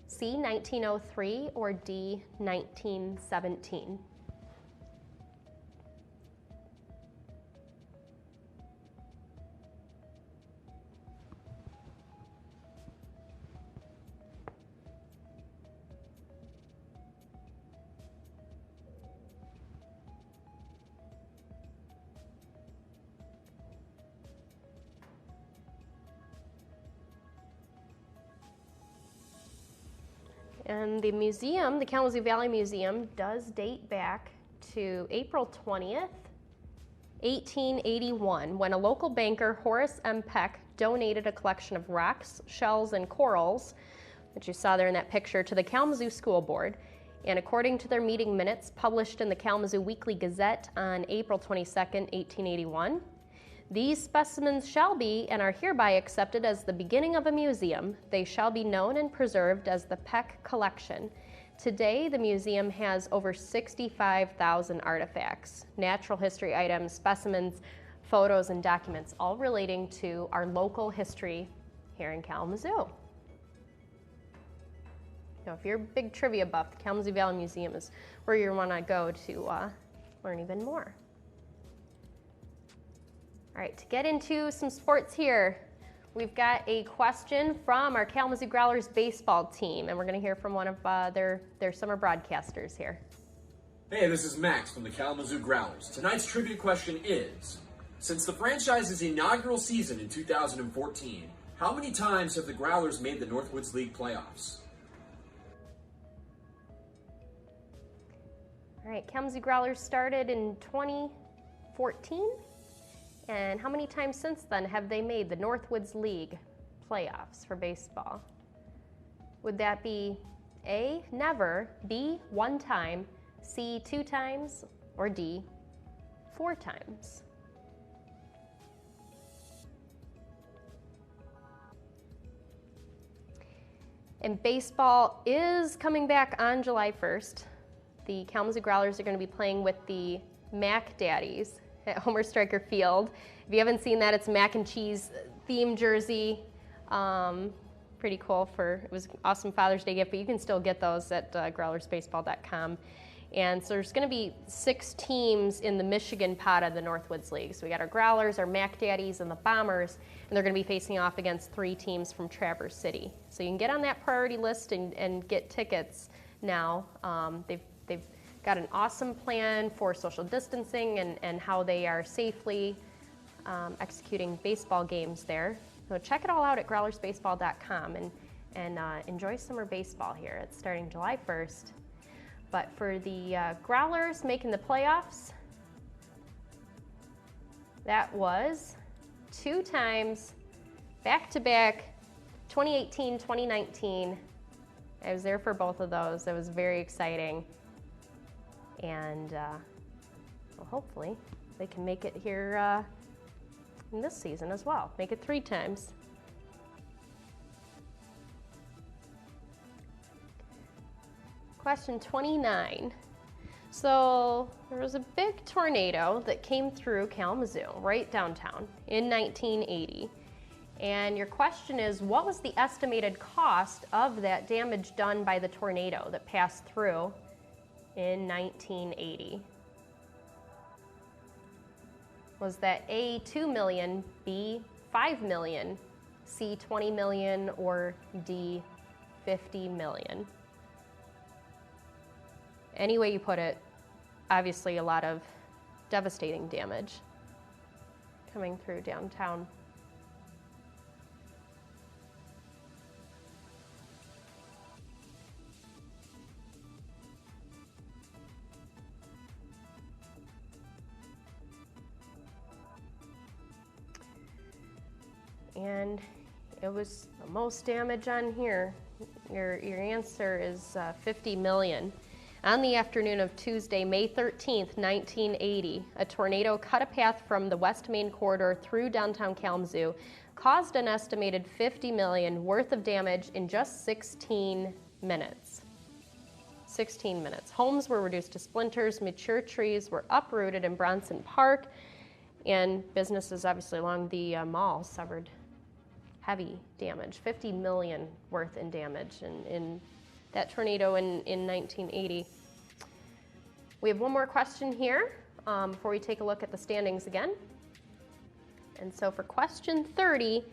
C, 1903, or D, 1917. And the museum, the Kalamazoo Valley Museum, does date back to April 20th, 1881, when a local banker, Horace M. Peck, donated a collection of rocks, shells, and corals, that you saw there in that picture, to the Kalamazoo School Board. And according to their meeting minutes published in the Kalamazoo Weekly Gazette on April 22nd, 1881, these specimens shall be and are hereby accepted as the beginning of a museum. They shall be known and preserved as the Peck Collection. Today, the museum has over 65,000 artifacts, natural history items, specimens, photos, and documents, all relating to our local history here in Kalamazoo. Now, if you're a big trivia buff, the Kalamazoo Valley Museum is where you want to go to learn even more. All right, to get into some sports here, we've got a question from our Kalamazoo Growlers baseball team, and we're going to hear from one of their summer broadcasters here. Hey, this is Max from the Kalamazoo Growlers. Tonight's trivia question is, since the franchise's inaugural season in 2014, how many times have the Growlers made the Northwoods League playoffs? All right, Kalamazoo Growlers started in 2014. And how many times since then have they made the Northwoods League playoffs for baseball? Would that be A, never, B, 1 time, C, 2 times, or D, 4 times? And baseball is coming back on July 1st. The Kalamazoo Growlers are going to be playing with the Mac Daddies at Homer Stryker Field. If you haven't seen that, it's mac and cheese themed jersey. Pretty pretty cool. It was an awesome Father's Day gift, but you can still get those at growlersbaseball.com. And so there's going to be 6 teams in the Michigan pot of the Northwoods League. So we got our Growlers, our Mac Daddies, and the Bombers, and they're going to be facing off against 3 teams from Traverse City. So you can get on that priority list and get tickets now. They've got an awesome plan for social distancing and how they are safely executing baseball games there. So check it all out at growlersbaseball.com and enjoy summer baseball here. It's starting July 1st. But for the Growlers making the playoffs, that was 2 times back-to-back 2018, 2019. I was there for both of those. It was very exciting. And well, hopefully they can make it here in this season as well. Make it 3 times. Question 29. So there was a big tornado that came through Kalamazoo, right downtown, in 1980. And your question is, what was the estimated cost of that damage done by the tornado that passed through in 1980? Was that A, 2 million, B, 5 million, C, 20 million, or D, 50 million? Any way you put it, obviously a lot of devastating damage coming through downtown. And it was the most damage on here. Your answer is 50 million. On the afternoon of Tuesday, May 13th, 1980, a tornado cut a path from the West Main corridor through downtown Kalamazoo, caused an estimated 50 million worth of damage in just 16 minutes. 16 minutes. Homes were reduced to splinters, mature trees were uprooted in Bronson Park, and businesses obviously along the mall suffered heavy damage. 50 million worth in damage in that tornado in 1980. We have one more question here before we take a look at the standings again. And so for question 30,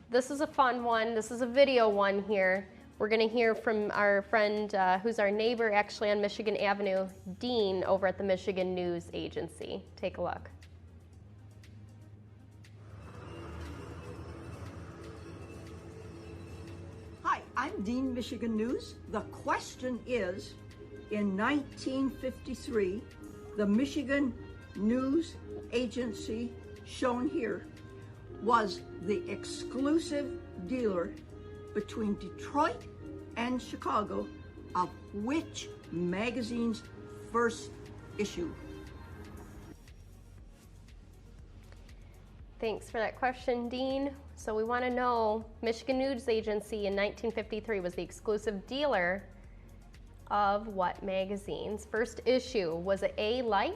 this is a fun one. This is a video one here. We're going to hear from our friend who's our neighbor actually on Michigan Avenue, Dean, over at the Michigan News Agency. Take a look. Hi, I'm Dean, Michigan News. The question is, in 1953, the Michigan News Agency, shown here, was the exclusive dealer between Detroit and Chicago of which magazine's first issue? Thanks for that question, Dean. So we want to know, Michigan News Agency in 1953 was the exclusive dealer of what magazines? First issue, was it A, Life,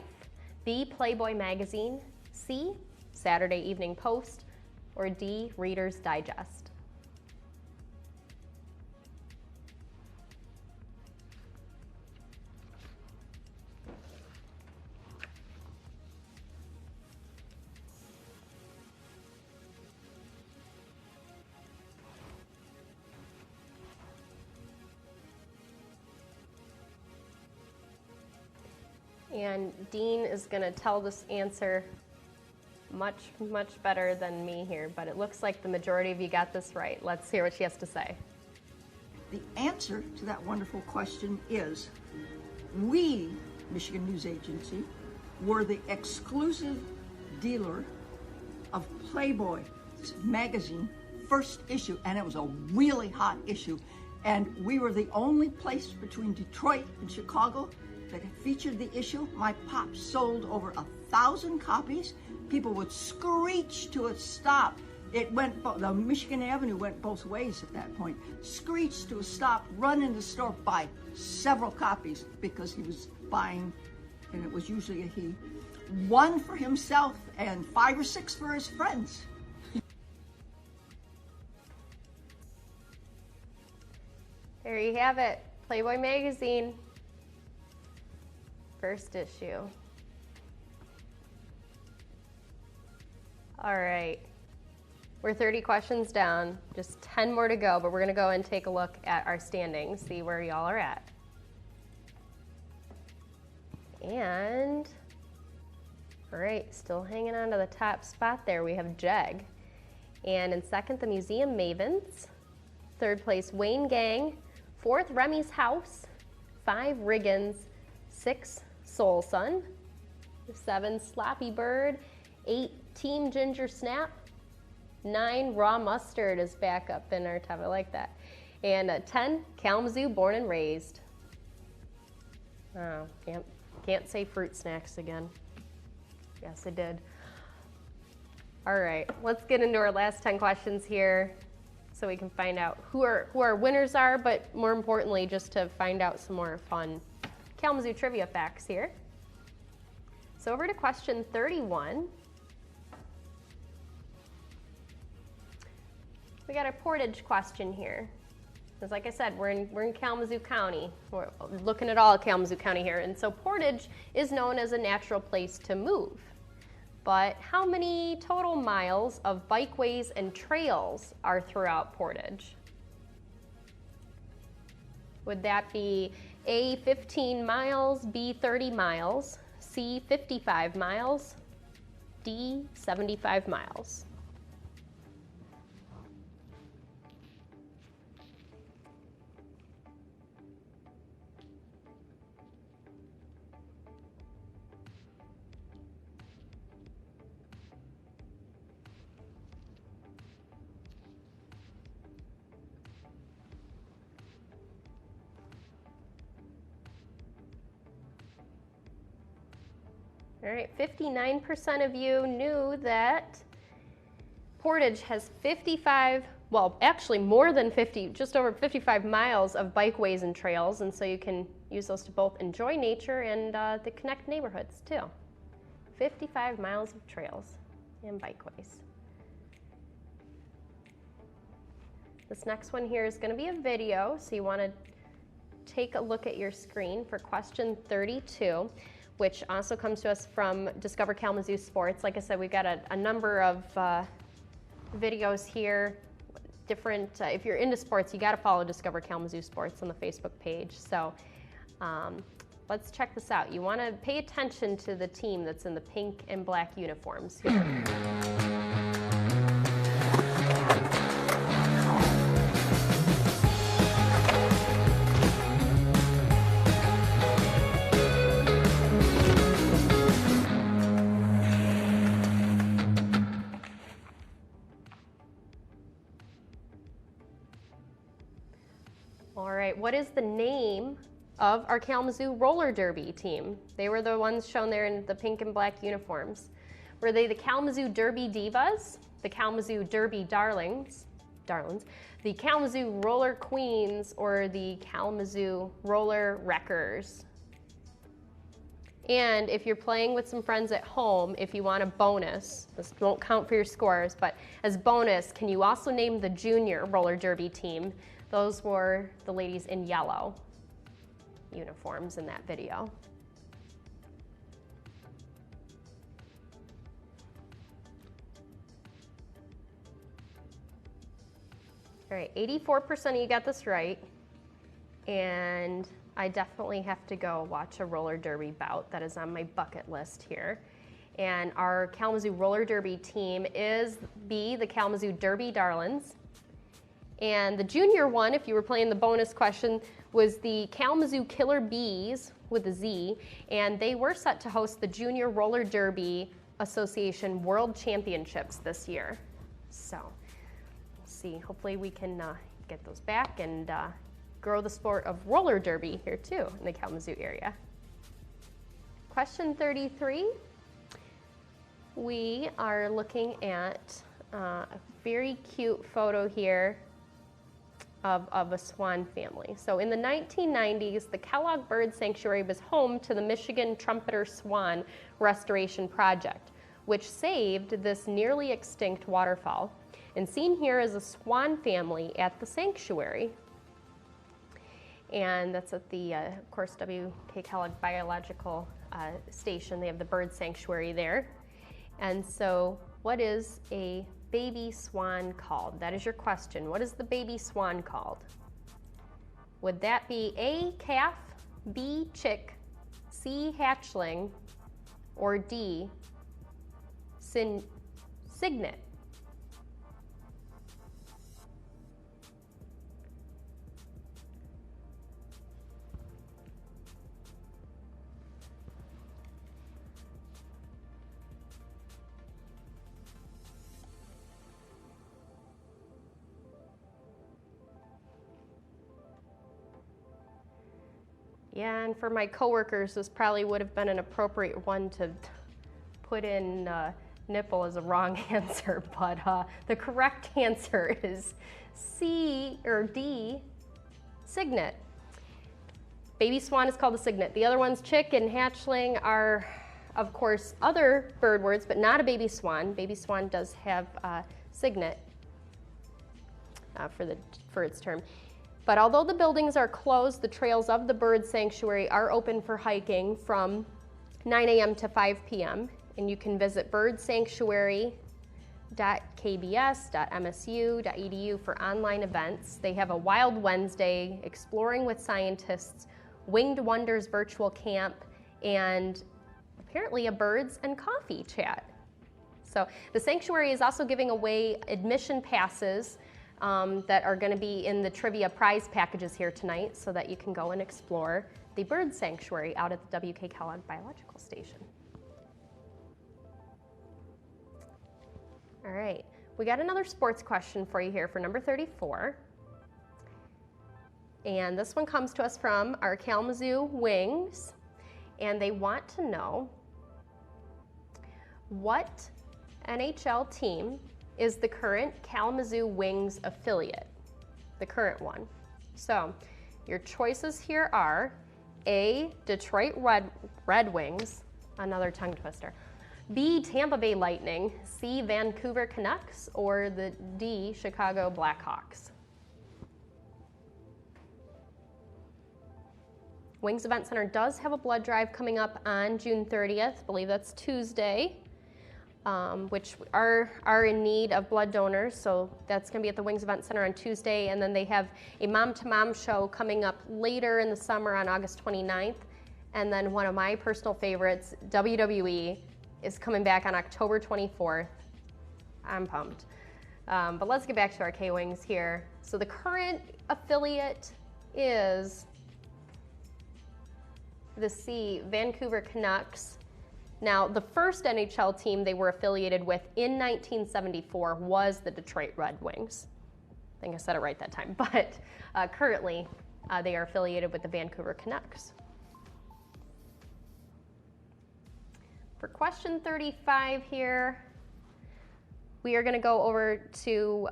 B, Playboy Magazine, C, Saturday Evening Post, or D, Reader's Digest? And Dean is going to tell this answer much, much better than me here, but it looks like the majority of you got this right. Let's hear what she has to say. The answer to that wonderful question is, we, Michigan News Agency, were the exclusive dealer of Playboy magazine first issue, and it was a really hot issue. And we were the only place between Detroit and Chicago that featured the issue. My pop sold over 1,000 copies. People would screech to a stop. It went, the Michigan Avenue went both ways at that point. Screech to a stop, run in the store, buy several copies because he was buying, and it was usually a he, one for himself and 5 or 6 for his friends. There you have it, Playboy magazine, first issue. All right, we're 30 questions down, just 10 more to go, but we're gonna go and take a look at our standings, see where y'all are at. And, all right, still hanging on to the top spot there, we have Jeg. And in second, the Museum Mavens. Third place, Wayne Gang. Fourth, Remy's House. 5, Riggins. 6, Soul Sun. 7, Sloppy Bird. 8, Team Ginger Snap. 9, Raw Mustard is back up in our top. I like that. And 10, Kalamazoo Born and Raised. Oh, can't say fruit snacks again. Yes, I did. All right, let's get into our last 10 questions here so we can find out who our winners are, but more importantly, just to find out some more fun Kalamazoo trivia facts here. So over to question 31. We got a Portage question here. Because like I said, we're in Kalamazoo County. We're looking at all of Kalamazoo County here. And so Portage is known as a natural place to move. But how many total miles of bikeways and trails are throughout Portage? Would that be A, 15 miles, B, 30 miles, C, 55 miles, D, 75 miles? All right, 59% of you knew that Portage has 55, well, actually more than 50, just over 55 miles of bikeways and trails, and so you can use those to both enjoy nature and to connect neighborhoods too. 55 miles of trails and bikeways. This next one here is going to be a video, so you want to take a look at your screen for question 32. Which also comes to us from Discover Kalamazoo Sports. Like I said, we've got a number of videos here, different, if you're into sports, you gotta follow Discover Kalamazoo Sports on the Facebook page. So let's check this out. You wanna pay attention to the team that's in the pink and black uniforms here. What is the name of our Kalamazoo roller derby team? They were the ones shown there in the pink and black uniforms. Were they the Kalamazoo Derby Divas, the Kalamazoo Derby Darlings, the Kalamazoo Roller Queens, or the Kalamazoo Roller Wreckers? And if you're playing with some friends at home, if you want a bonus, this won't count for your scores, but as bonus, can you also name the junior roller derby team? Those were the ladies in yellow uniforms in that video. All right, 84% of you got this right, and I definitely have to go watch a roller derby bout. That is on my bucket list here. And our Kalamazoo roller derby team is B, the Kalamazoo Derby Darlings. And the junior one, if you were playing the bonus question, was the Kalamazoo Killer Bees with a Z, and they were set to host the Junior Roller Derby Association World Championships this year. So, we'll see. Hopefully we can get those back and grow the sport of roller derby here too in the Kalamazoo area. Question 33. We are looking at a very cute photo here of a swan family. So in the 1990s, the Kellogg Bird Sanctuary was home to the Michigan Trumpeter Swan Restoration Project, which saved this nearly extinct waterfowl. And seen here is a swan family at the sanctuary. and that's at the, of course, W.K. Kellogg Biological Station. They have the bird sanctuary there. And so what is a baby swan called? That is your question. What is the baby swan called? Would that be A, calf, B, chick, C, hatchling, or D, cygnet? Yeah, and for my coworkers, this probably would have been an appropriate one to put in nipple as a wrong answer, but the correct answer is C or D, cygnet. Baby swan is called a cygnet. The other ones, chick and hatchling, are, of course, other bird words, but not a baby swan. Baby swan does have cygnet for its term. But although the buildings are closed, the trails of the bird sanctuary are open for hiking from 9 a.m. to 5 p.m. And you can visit birdsanctuary.kbs.msu.edu for online events. They have a Wild Wednesday, Exploring with Scientists, Winged Wonders virtual camp, and apparently a birds and coffee chat. So the sanctuary is also giving away admission passes that are going to be in the trivia prize packages here tonight, so that you can go and explore the bird sanctuary out at the W.K. Kellogg Biological Station. All right, we got another sports question for you here for number 34. And this one comes to us from our Kalamazoo Wings, and they want to know what NHL team is the current Kalamazoo Wings affiliate, the current one. So your choices here are A, Detroit Red Wings, another tongue twister, B, Tampa Bay Lightning, C, Vancouver Canucks, or the D, Chicago Blackhawks. Wings Event Center does have a blood drive coming up on June 30th, I believe that's Tuesday. Which are in need of blood donors, so that's going to be at the Wings Event Center on Tuesday, and then they have a mom-to-mom show coming up later in the summer on August 29th, and then one of my personal favorites, WWE, is coming back on October 24th. I'm pumped. But let's get back to our K-Wings here. So the current affiliate is the C, Vancouver Canucks. Now, the first NHL team they were affiliated with in 1974 was the Detroit Red Wings. I think I said it right that time, but currently they are affiliated with the Vancouver Canucks. For question 35 here, we are going to go over to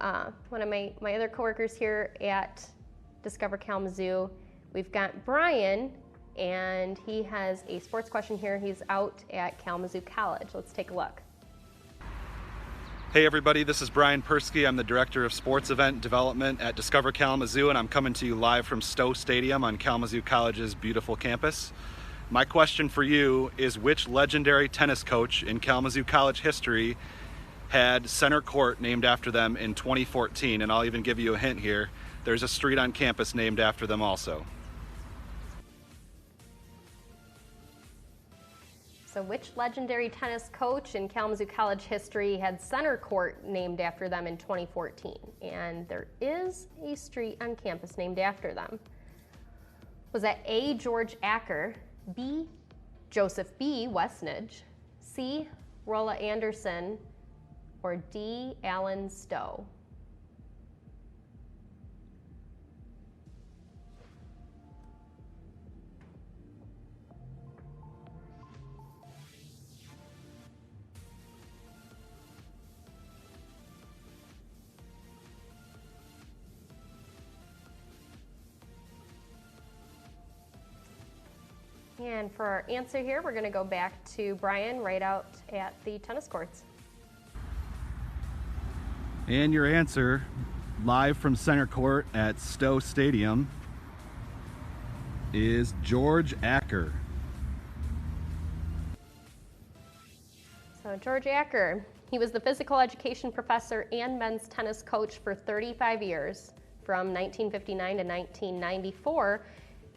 one of my other coworkers here at Discover Kalamazoo. We've got Brian, and he has a sports question here. He's out at Kalamazoo College. Let's take a look. Hey everybody, this is Brian Persky. I'm the Director of Sports Event Development at Discover Kalamazoo, and I'm coming to you live from Stowe Stadium on Kalamazoo College's beautiful campus. My question for you is, which legendary tennis coach in Kalamazoo College history had center court named after them in 2014? And I'll even give you a hint here. There's a street on campus named after them also. So which legendary tennis coach in Kalamazoo College history had center court named after them in 2014? And there is a street on campus named after them. Was that A, George Acker, B, Joseph B. Westnedge, C, Rolla Anderson, or D, Alan Stowe? And for our answer here, we're going to go back to Brian right out at the tennis courts. And your answer, live from center court at Stowe Stadium, is George Acker. So George Acker, he was the physical education professor and men's tennis coach for 35 years, from 1959 to 1994,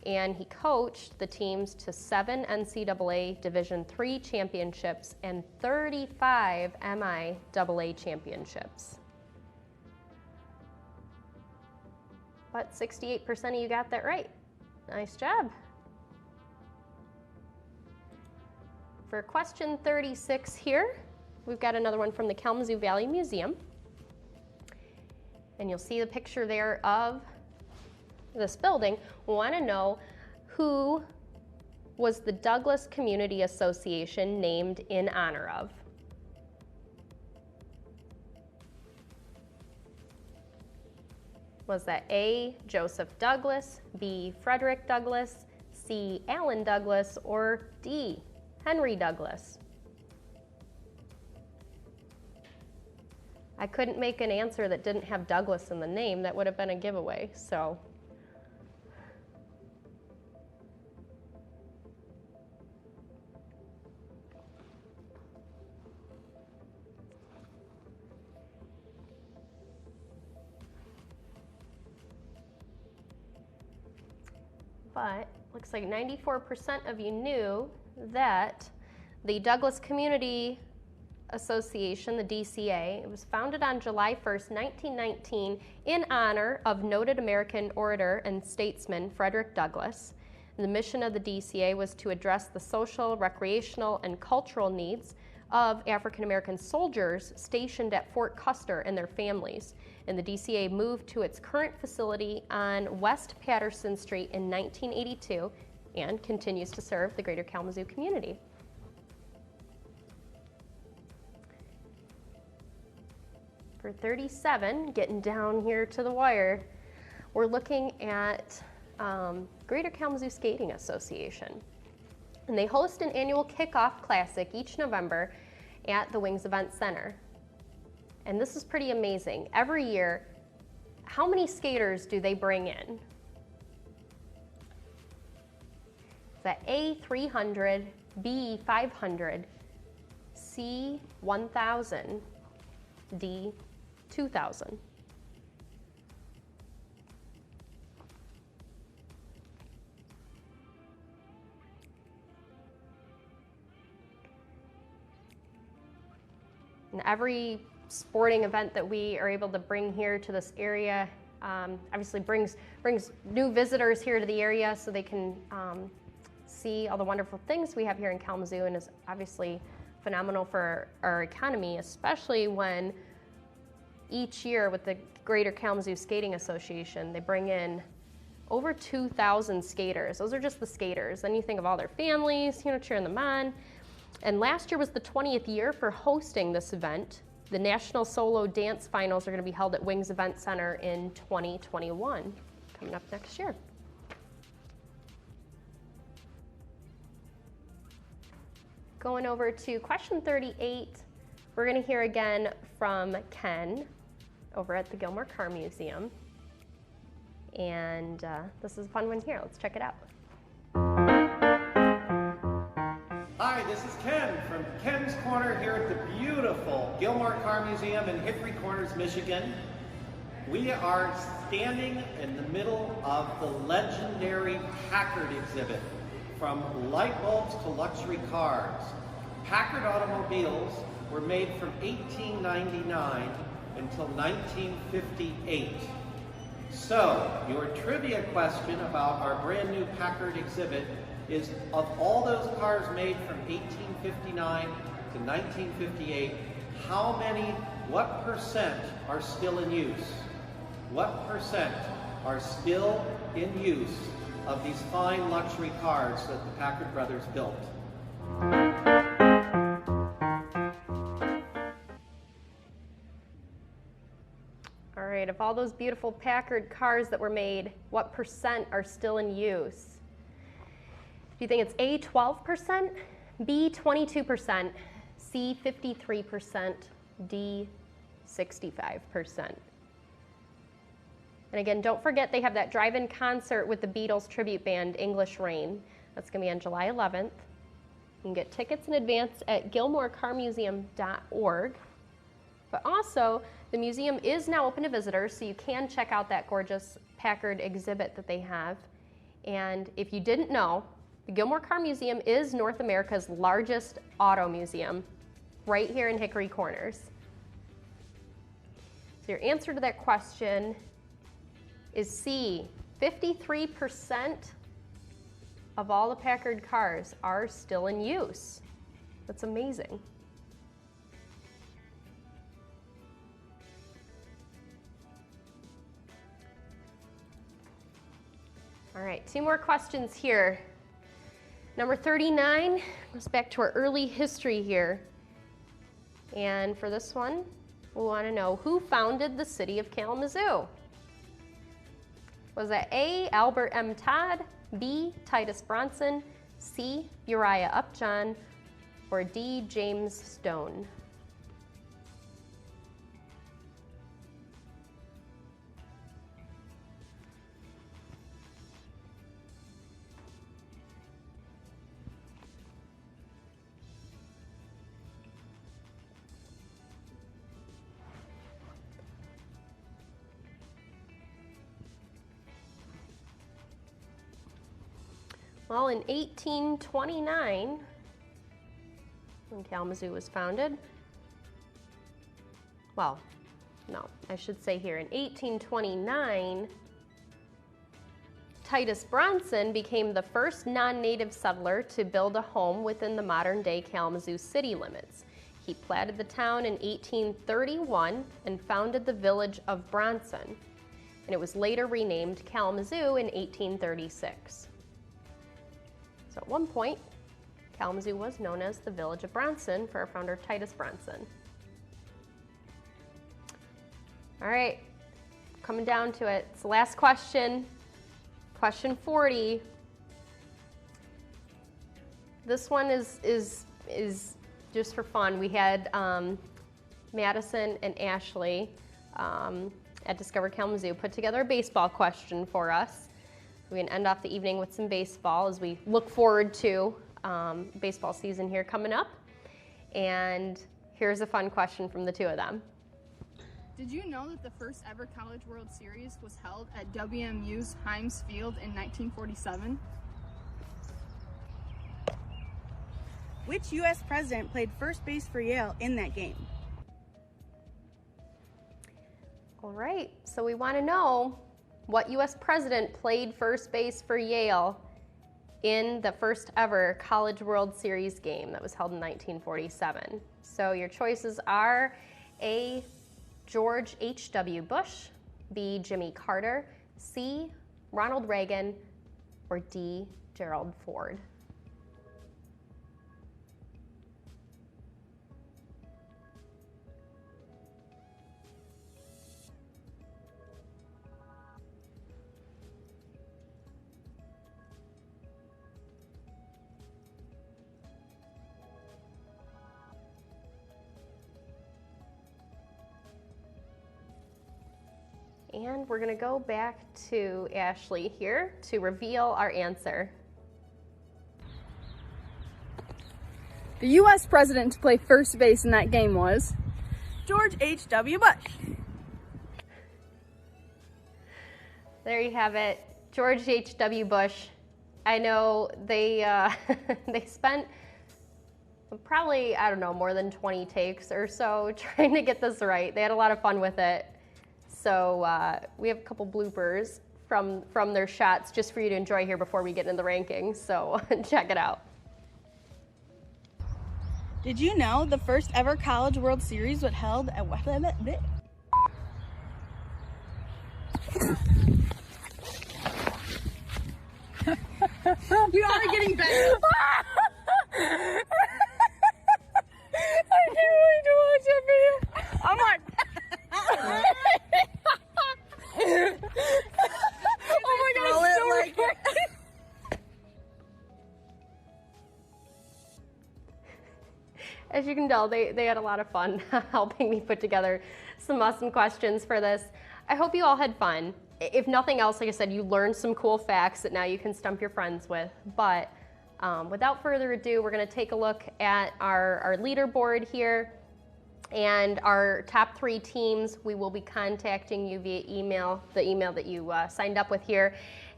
and he coached the teams to 7 NCAA Division III championships and 35 MIAA championships. But 68% of you got that right. Nice job. For question 36 here, we've got another one from the Kalamazoo Valley Museum. And you'll see the picture there of this building. We want to know who was the Douglas Community Association named in honor of. Was that A, Joseph Douglas, B, Frederick Douglass, C, Allen Douglas, or D, Henry Douglas? I couldn't make an answer that didn't have Douglas in the name. That would have been a giveaway, so. But looks like 94% of you knew that the Douglas Community Association, the DCA, it was founded on July 1st, 1919 in honor of noted American orator and statesman Frederick Douglass. The mission of the DCA was to address the social, recreational, and cultural needs of African American soldiers stationed at Fort Custer and their families. And the DCA moved to its current facility on West Patterson Street in 1982 and continues to serve the greater Kalamazoo community. For 37, getting down here to the wire, we're looking at Greater Kalamazoo Skating Association. And they host an annual kickoff classic each November at the Wings Event Center. And this is pretty amazing. Every year, how many skaters do they bring in? Is that A, 300, B, 500, C, 1,000, D, 2,000? And every sporting event that we are able to bring here to this area obviously brings new visitors here to the area so they can see all the wonderful things we have here in Kalamazoo, and is obviously phenomenal for our economy, especially when each year with the Greater Kalamazoo Skating Association, they bring in over 2,000 skaters. Those are just the skaters. Then you think of all their families, cheering them on. And last year was the 20th year for hosting this event. The National Solo Dance Finals are going to be held at Wings Event Center in 2021, coming up next year. Going over to question 38, we're going to hear again from Ken over at the Gilmore Car Museum. And this is a fun one here. Let's check it out. Hi, this is Ken from Ken's Corner here at the beautiful Gilmore Car Museum in Hickory Corners, Michigan. We are standing in the middle of the legendary Packard Exhibit, from light bulbs to luxury cars. Packard automobiles were made from 1899 until 1958. So, your trivia question about our brand new Packard Exhibit is, of all those cars made from 1859 to 1958, what percent are still in use? What percent are still in use of these fine luxury cars that the Packard brothers built? All right, of all those beautiful Packard cars that were made, what percent are still in use? Do you think it's A, 12%, B, 22%, C, 53%, D, 65%? And again, don't forget they have that drive-in concert with the Beatles tribute band, English Rain. That's going to be on July 11th. You can get tickets in advance at gilmorecarmuseum.org. But also, the museum is now open to visitors, so you can check out that gorgeous Packard exhibit that they have. And if you didn't know, the Gilmore Car Museum is North America's largest auto museum, right here in Hickory Corners. So your answer to that question is C. 53% of all the Packard cars are still in use. That's amazing. All right, 2 more questions here. Number 39 goes back to our early history here. And for this one, we want to know who founded the city of Kalamazoo? Was it A, Albert M. Todd, B, Titus Bronson, C, Uriah Upjohn, or D, James Stone? Well, in 1829, when Kalamazoo was founded, well, no, I should say here, in 1829, Titus Bronson became the first non-native settler to build a home within the modern-day Kalamazoo city limits. He platted the town in 1831 and founded the village of Bronson, and it was later renamed Kalamazoo in 1836. So at one point, Kalamazoo was known as the village of Bronson for our founder, Titus Bronson. All right, coming down to it. It's the last question, question 40. This one is just for fun. We had Madison and Ashley at Discover Kalamazoo put together a baseball question for us. We can end off the evening with some baseball as we look forward to baseball season here coming up. And here's a fun question from the 2 of them. Did you know that the first ever College World Series was held at WMU's Himes Field in 1947? Which U.S. president played first base for Yale in that game? All right, so we want to know what U.S. president played first base for Yale in the first ever College World Series game that was held in 1947. So your choices are A, George H.W. Bush, B, Jimmy Carter, C, Ronald Reagan, or D, Gerald Ford. And we're going to go back to Ashley here to reveal our answer. The U.S. president to play first base in that game was George H.W. Bush. There you have it, George H.W. Bush. I know they they spent probably, I don't know, more than 20 takes or so trying to get this right. They had a lot of fun with it. So we have a couple bloopers from their shots just for you to enjoy here before we get into the rankings. So check it out. Did you know the first ever College World Series was held at We are getting better. I can't wait to watch that video. I'm like, oh my gosh, so like As you can tell, they had a lot of fun helping me put together some awesome questions for this. I hope you all had fun. if nothing else, like I said, you learned some cool facts that now you can stump your friends with. But without further ado, we're going to take a look at our leaderboard here. And our top 3 teams, we will be contacting you via email, the email that you signed up with here,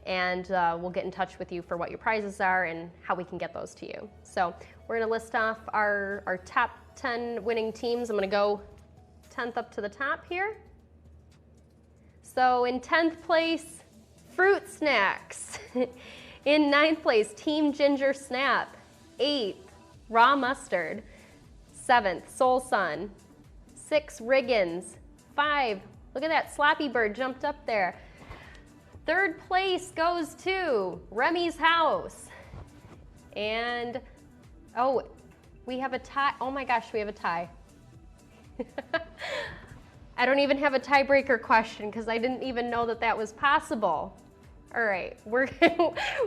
and we'll get in touch with you for what your prizes are and how we can get those to you. So we're going to list off our top 10 winning teams. I'm going to go 10th up to the top here. So in 10th place, Fruit Snacks. In 9th place, Team Ginger Snap. 8th, Raw Mustard. 7th, Soul Sun. 6, Riggins. 5, look at that, Sloppy Bird jumped up there. 3rd place goes to Remy's House. And, oh, we have a tie. Oh my gosh, we have a tie. I don't even have a tiebreaker question because I didn't even know that that was possible. All right, we're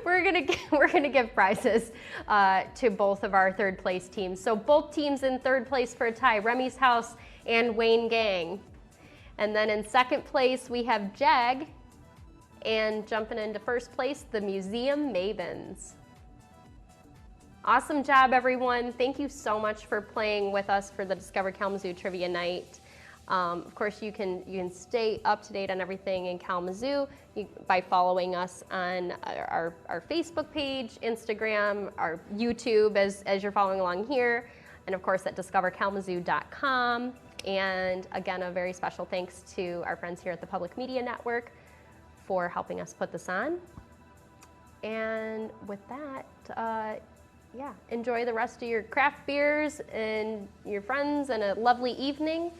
gonna give prizes to both of our 3rd place teams. So both teams in 3rd place for a tie, Remy's House and Wayne Gang. And then in 2nd place we have Jag, and jumping into 1st place, the Museum Mavens. Awesome job, everyone. Thank you so much for playing with us for the Discover Kalamazoo Trivia Night. Of course, you can stay up to date on everything in Kalamazoo by following us on our Facebook page, Instagram, our YouTube as you're following along here, and of course at discoverkalamazoo.com. And again, a very special thanks to our friends here at the Public Media Network for helping us put this on. And with that, yeah, enjoy the rest of your craft beers and your friends and a lovely evening.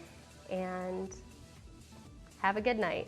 And have a good night.